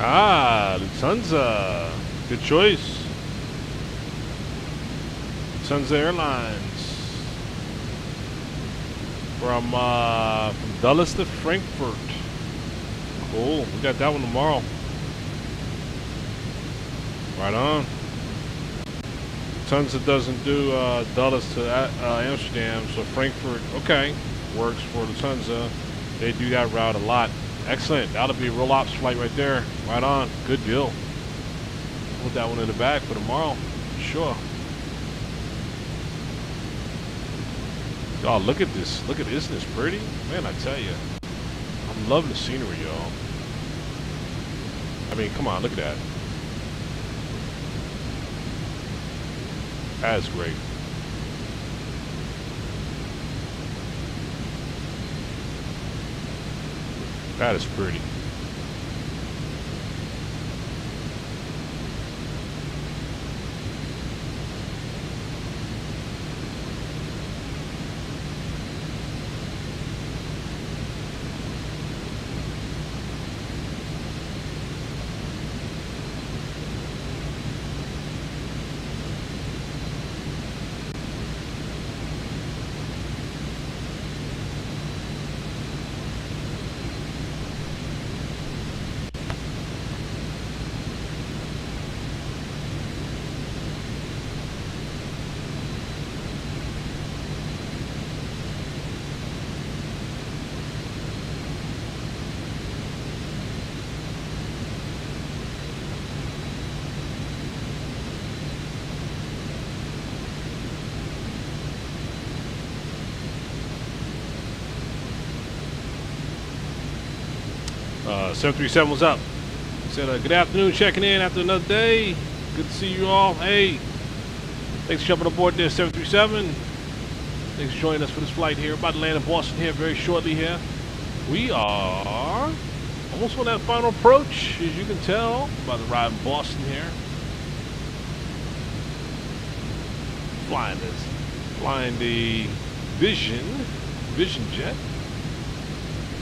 Ah, Lufthansa. Good choice. Lufthansa Airlines. From Dulles to Frankfurt. Cool. We got that one tomorrow. Right on. Lufthansa doesn't do Dulles to Amsterdam, so Frankfurt, okay, works for Lufthansa. They do that route a lot. Excellent. That'll be a roll ops flight right there. Right on. Good deal. Put that one in the bag for tomorrow. Sure. Oh, look at this. Look at, isn't this pretty? Man, I tell you. I'm loving the scenery, y'all. I mean, come on, look at that. That is great. That is pretty. Uh, 737 was up. Said, good afternoon, checking in after another day. Good to see you all. Hey, thanks for jumping aboard this 737. Thanks for joining us for this flight here. About to land in Boston here very shortly here. We are almost on that final approach, as you can tell. About to arrive in Boston here. Flying the Vision Jet.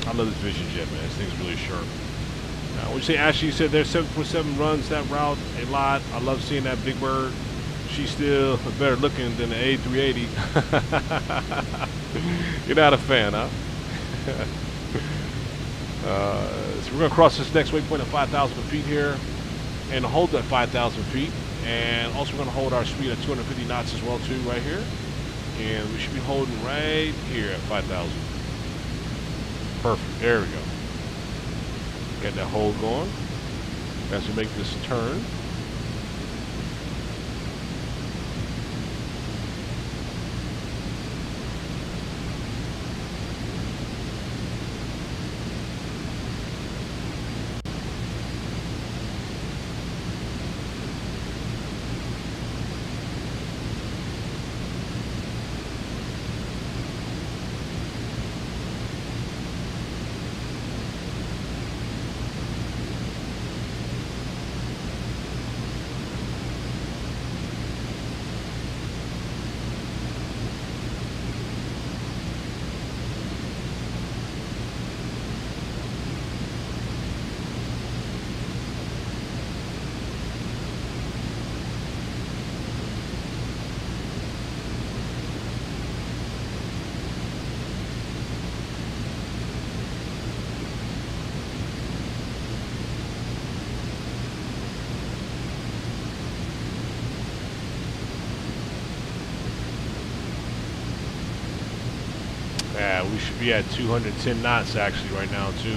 I love this Vision Jet, man. This thing's really sharp. What you say, Ashley? You said their 747 runs that route a lot. I love seeing that big bird. She's still better looking than the A380. You're not a fan, huh? So we're going to cross this next waypoint at 5,000 feet here and hold that 5,000 feet. And also we're going to hold our speed at 250 knots as well, too, right here. And we should be holding right here at 5,000. Perfect. There we go. Get that hold going as we make this turn. Yeah, we should be at 210 knots actually right now too.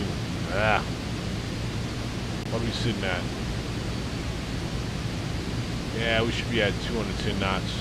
What are we sitting at? Yeah, we should be at 210 knots.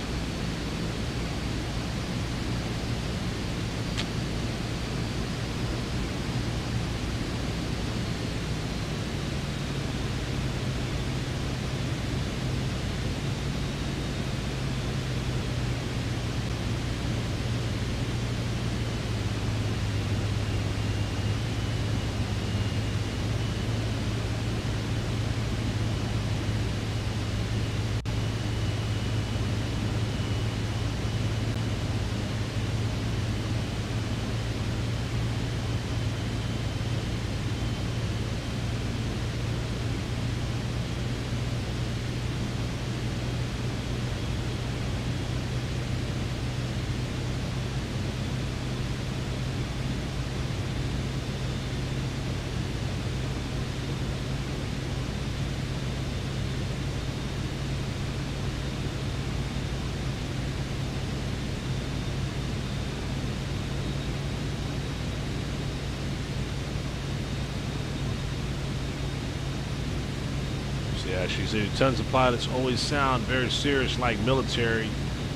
Yeah, she said tons of pilots always sound very serious, like military,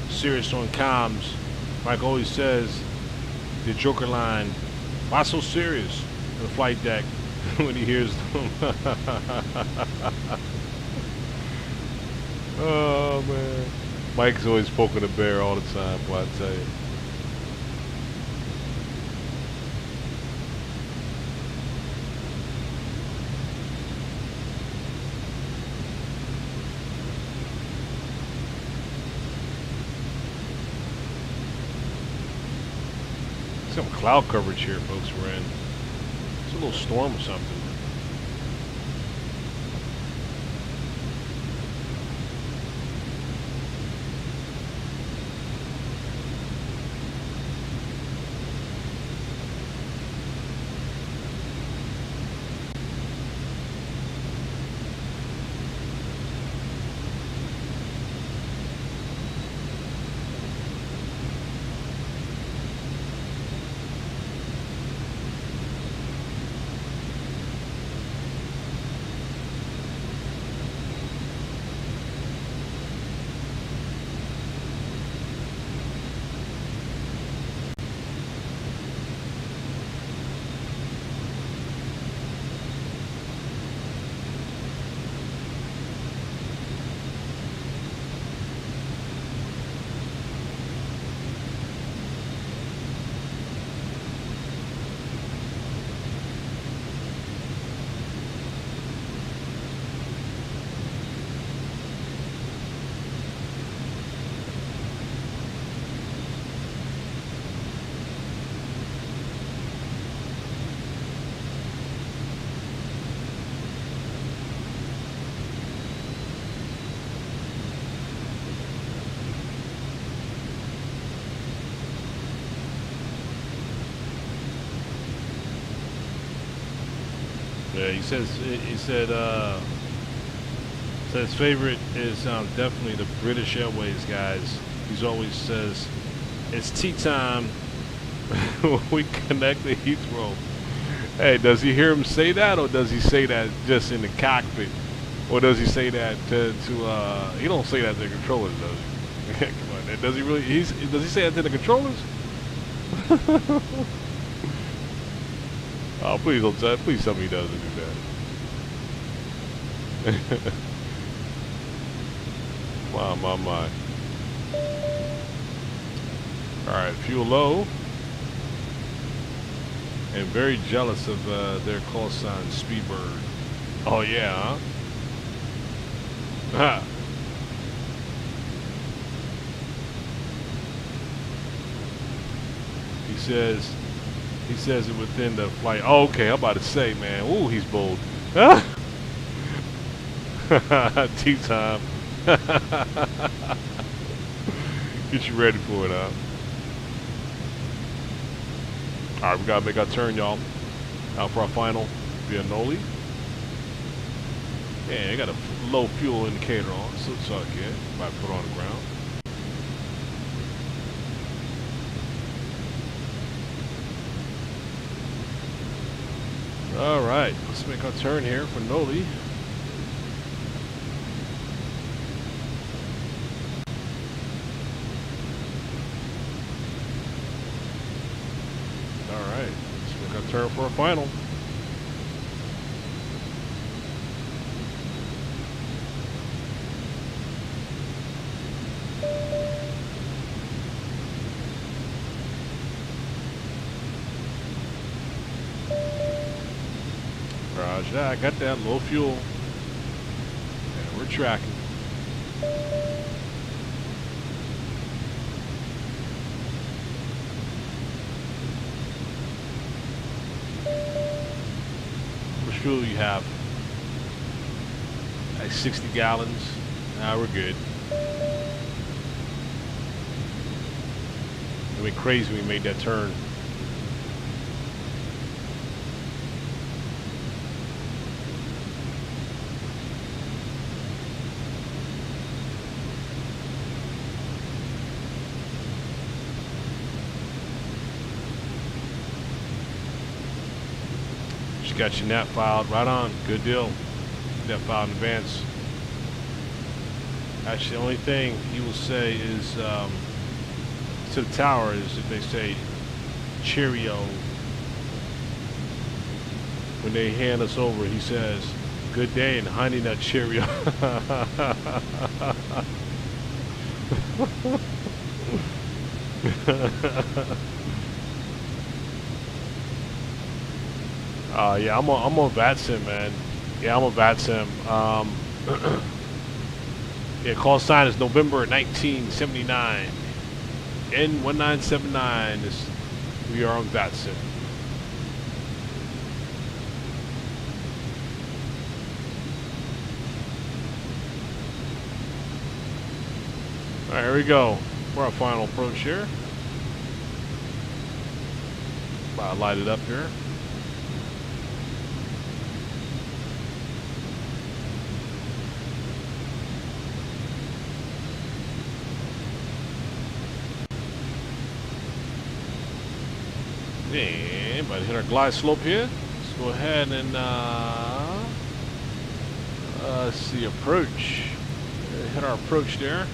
serious on comms. Like always says, the Joker line, "Why so serious?" on the flight deck when he hears them. Oh man, Mike's always poking the bear all the time. Boy, I tell you. Some cloud coverage here, folks. We're in. It's a little storm or something. Yeah, he said his favorite is definitely the British Airways guys. He always says it's tea time when we connect to Heathrow. Hey, does he hear him say that, or does he say that just in the cockpit, or does he say that to he don't say that to the controllers, does he? Come on, does he really? Does he say that to the controllers? Oh, please don't tell. Please tell me he doesn't do that. My. All right, fuel low. And very jealous of their call sign, Speedbird. Oh yeah, huh? He says it within the flight. Oh, okay. I'm about to say, man. Ooh, he's bold. Tea time. Get you ready for it, huh? All right, we gotta make our turn, y'all. Out for our final via Noli. Yeah, I got a low fuel indicator on, so it's all good. Might put it on the ground. All right, let's make our turn here for Noli. All right, let's make our turn for a final. Yeah, I got that low fuel. And we're tracking. How much fuel do you have? Like 60 gallons. Nah, we're good. It went crazy when we made that turn. Got your net filed right on. Good deal. Net filed in advance. Actually, the only thing he will say is to the tower is if they say Cheerio. When they hand us over, he says, "Good day," and Honey Nut Cheerio. Yeah, I'm on VATSIM, man. Yeah, I'm on VATSIM. Yeah, call sign is November 1979. N1979 is, we are on VATSIM. All right, here we go. For our final approach here. About to light it up here. And about to hit our glide slope here. Let's go ahead and see, approach. Hit our approach there.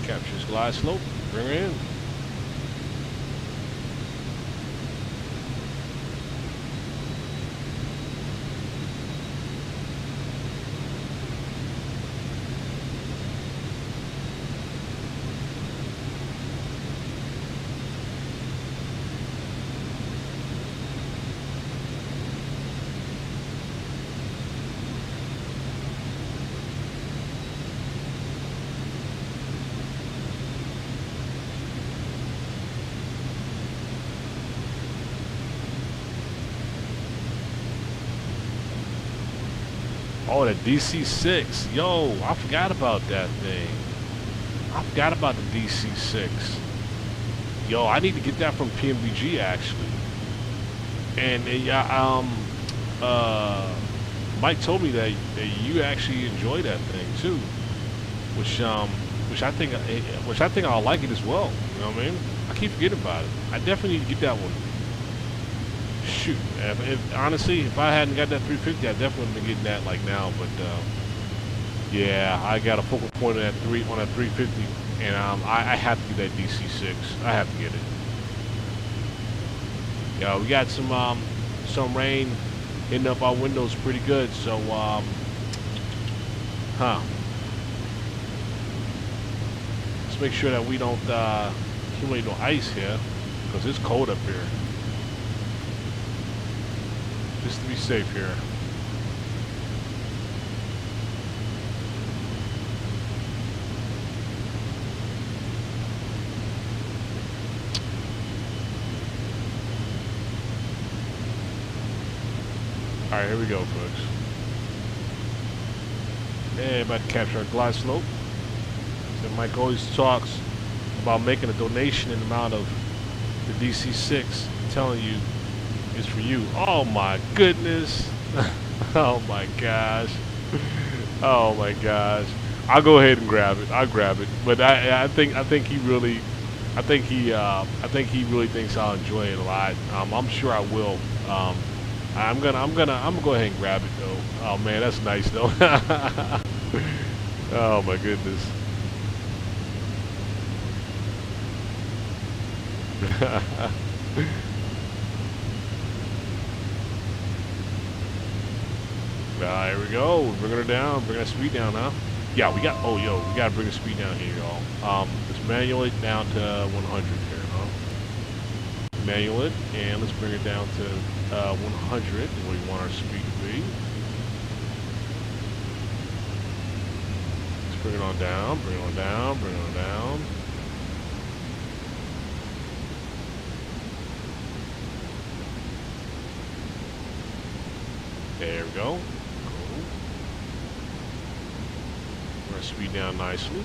Captures glide slope. Bring her in. Oh, the DC-6. Yo, I forgot about that thing. I forgot about the DC-6. Yo, I need to get that from PMBG actually. And Mike told me that you actually enjoy that thing too, which I think I'll like it as well. You know what I mean? I keep forgetting about it. I definitely need to get that one. Shoot, honestly, if I hadn't got that 350, I definitely would have been getting that like now. But yeah, I got a focal point on that 350, and I have to get that DC-6. I have to get it. Yeah, we got some rain hitting up our windows pretty good. So let's make sure that we don't accumulate no ice here, because it's cold up here. Just to be safe here. Alright, here we go, folks. And about to capture our glide slope. So Mike always talks about making a donation in the amount of the DC-6, telling you is for you. Oh my goodness. Oh my gosh. Oh my gosh. I'll go ahead and grab it. I'll grab it. But I think he really thinks I'll enjoy it a lot. I'm sure I will. I'm gonna go ahead and grab it though. Oh man, that's nice though. Oh my goodness. Here we go. We're bringing her down. Bring that speed down, huh? Yeah, we got to bring the speed down here, y'all. Let's manual it down to 100 here, huh? Manual it, and let's bring it down to 100, where we want our speed to be. Let's bring it on down. Bring it on down. Bring it on down. There we go. Speed down nicely.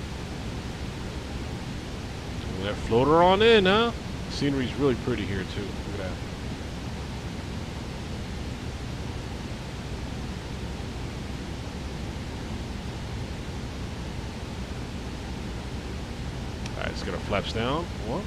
So that floater on in, huh? The scenery's really pretty here too. Look at that. Alright, let's get our flaps down. One.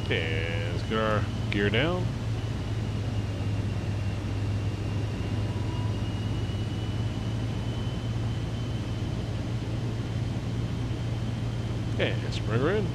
And let's get our gear down. And let's bring her in.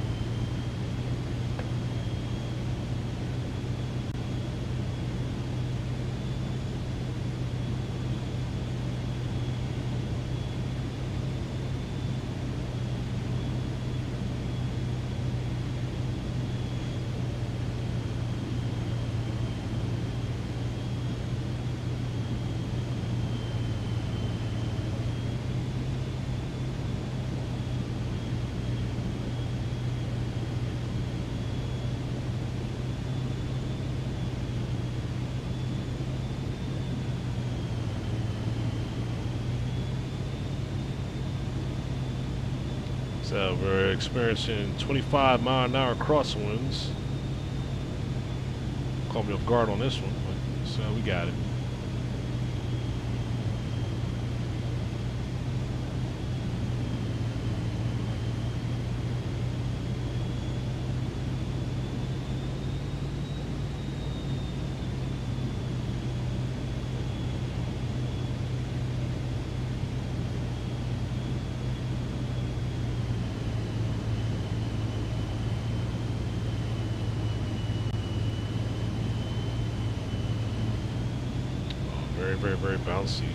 So we're experiencing 25-mile-an-hour crosswinds. Caught me off guard on this one, but so we got it. Very bouncy.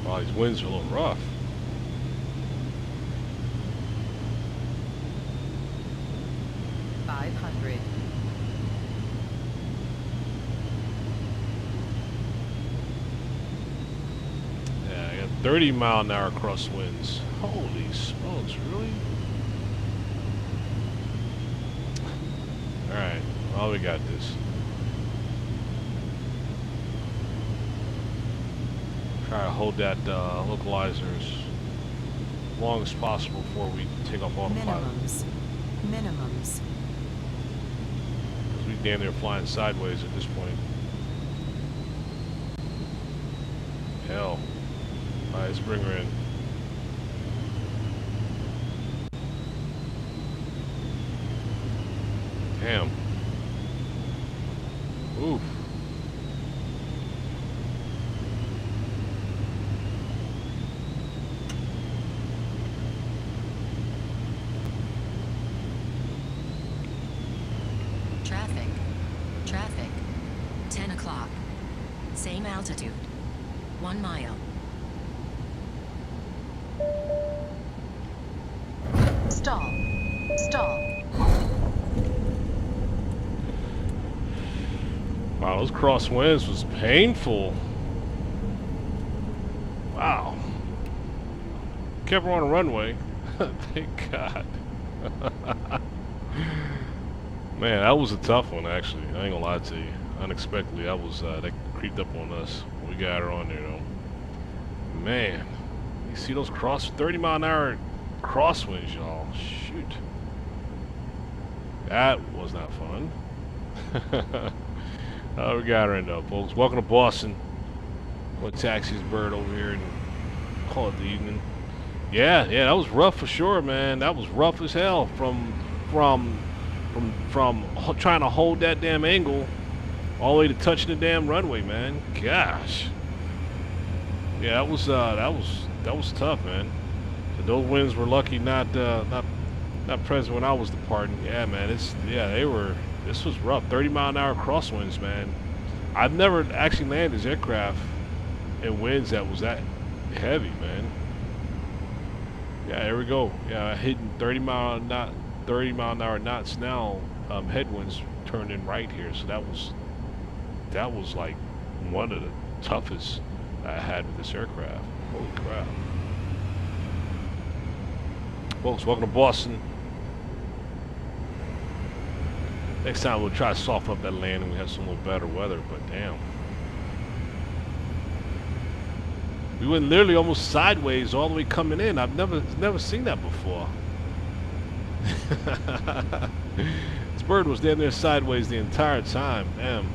Wow, these winds are a little rough. Yeah, I got 30-mile-an-hour crosswinds. Holy smokes, really? Alright, well, we got this. Try to hold that localizer as long as possible before we take off autopilot. Minimums. Because we damn near flying sideways at this point. Hell. Alright, let's bring her in. Damn. Oof. Traffic. 10 o'clock. Same altitude. 1 mile. Stall. Stall. Wow, those crosswinds was painful. Wow. Kept her on the runway. Thank God. Man, that was a tough one, actually. I ain't gonna lie to you. Unexpectedly, that creeped up on us. We got her on there, though. Man, you see those 30-mile-an-hour crosswinds, y'all. Shoot. That was not fun. We got her in, though, folks. Welcome to Boston. We'll taxi this bird over here and call it the evening. Yeah, that was rough for sure, man. That was rough as hell from trying to hold that damn angle all the way to touching the damn runway, man. Gosh. Yeah, that was tough, man. So those winds were lucky not present when I was departing. Yeah, man. This was rough. 30-mile-an-hour crosswinds, man. I've never actually landed this aircraft in winds that was that heavy, man. Yeah, there we go. Yeah, hitting 30-mile-an-hour knots now. Headwinds turned in right here, so that was like one of the toughest I had with this aircraft. Holy crap. Folks, welcome to Boston. Next time we'll try to soften up that landing. We have some little better weather, but damn. We went literally almost sideways all the way coming in. I've never seen that before. This bird was damn near sideways the entire time. Damn.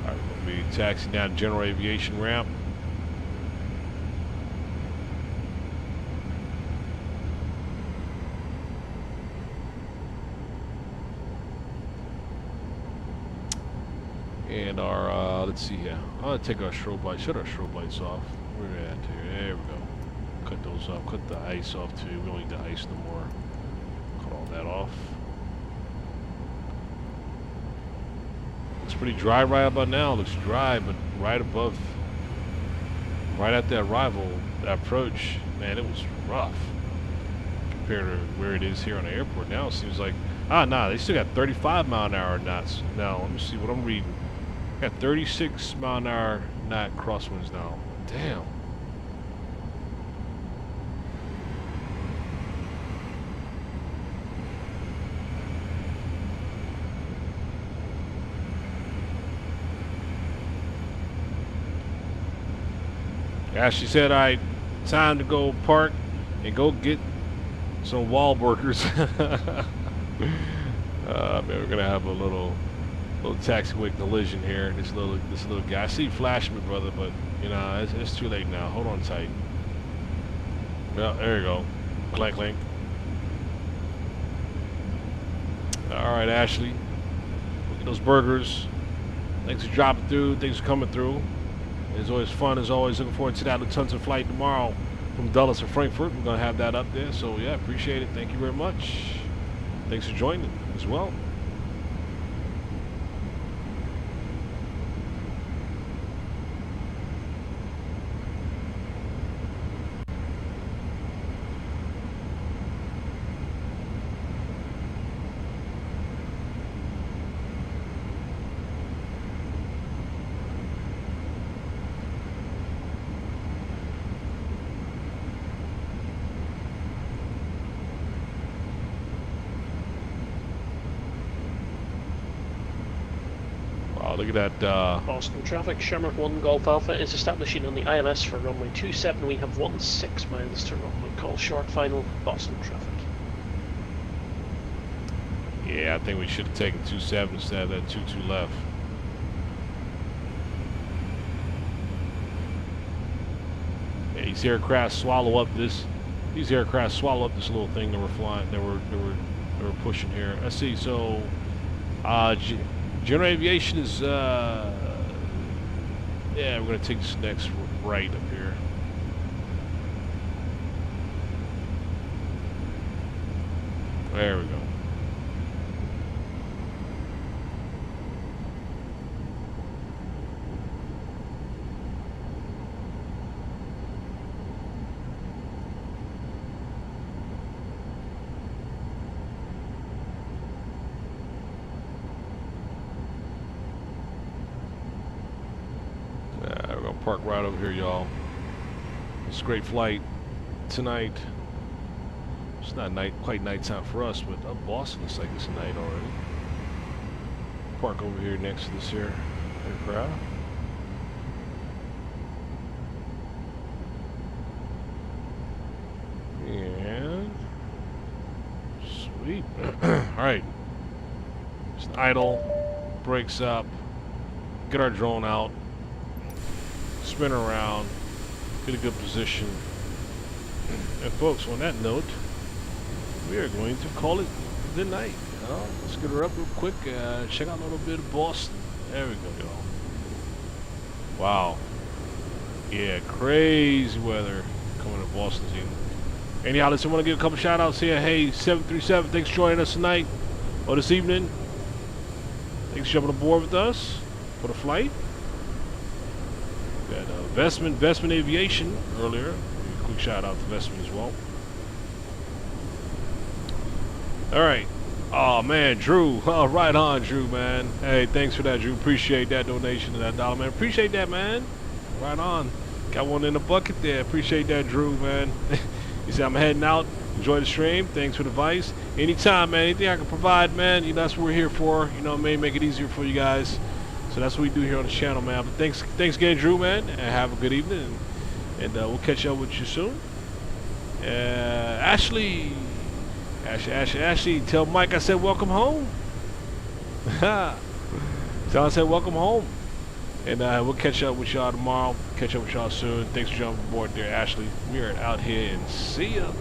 Alright, we'll be taxiing down General Aviation ramp. And our, let's see here. I'm going to take our strobe lights, shut our strobe lights off. Where are we at here? There we go. Cut those off. Cut the ice off too. We don't need the ice no more. Cut all that off. Looks pretty dry right about now. Looks dry, but right above, right at that arrival, that approach, man, it was rough. Compared to where it is here on the airport now, it seems like, nah, they still got 35 mile an hour knots. Now, let me see what I'm reading. Got 36 mile an hour knot crosswinds now. Damn. Ashley said, all right, time to go park and go get some Wahlburgers. Man, we're gonna have a little taxiway collision here. This little guy. I see flash me, brother, but you know it's too late now. Hold on tight. Well, there you go. Clank, clank. All right, Ashley. Look at those burgers. Thanks for dropping through. Thanks for coming through. It's always fun, as always. Looking forward to that Lufthansa flight tomorrow from Dulles to Frankfurt. We're gonna have that up there. So yeah, appreciate it. Thank you very much. Thanks for joining as well. Look at that. Boston traffic, Shamrock 1 Golf Alpha is establishing on the ILS for runway 27. We have 16 miles to run. We'll call short final Boston traffic. Yeah, I think we should have taken 27 instead of that 22 left. Yeah, these aircraft swallow up this. These aircraft swallow up this little thing that we're flying. That we're pushing here. Let's see. So, General Aviation is, yeah, we're going to take this next right up here. There we go. Park right over here, y'all. It's a great flight tonight. It's not quite nighttime for us, but up Boston looks like it's night already. Park over here next to this here aircraft. And sweet. All right. Just idle, brakes up, get our drone out. Spin around, get a good position. And folks, on that note, we are going to call it the night. Let's get her up real quick. Check out a little bit of Boston. There we go, y'all. Wow. Yeah, crazy weather coming to Boston. Anyhow, listen, I want to give a couple shout outs here. Hey, 737, thanks for joining us tonight or this evening. Thanks for jumping aboard with us for the flight. Got Vestman Aviation earlier. Quick shout out to Vestman as well. All right, Oh man, Drew. Oh, right on, Drew, man. Hey, thanks for that, Drew. Appreciate that donation to that dollar, man. Appreciate that, man. Right on. Got one in the bucket there. Appreciate that, Drew, man. You see, I'm heading out. Enjoy the stream. Thanks for the advice. Anytime, man. Anything I can provide, man. You know, that's what we're here for. You know what I mean? Make it easier for you guys. So that's what we do here on the channel, man. But thanks again, Drew, man. And have a good evening. And we'll catch up with you soon. Ashley, tell Mike I said welcome home. Tell I said welcome home. And we'll catch up with y'all tomorrow. Catch up with y'all soon. Thanks for jumping aboard there, Ashley. We are out here and see ya.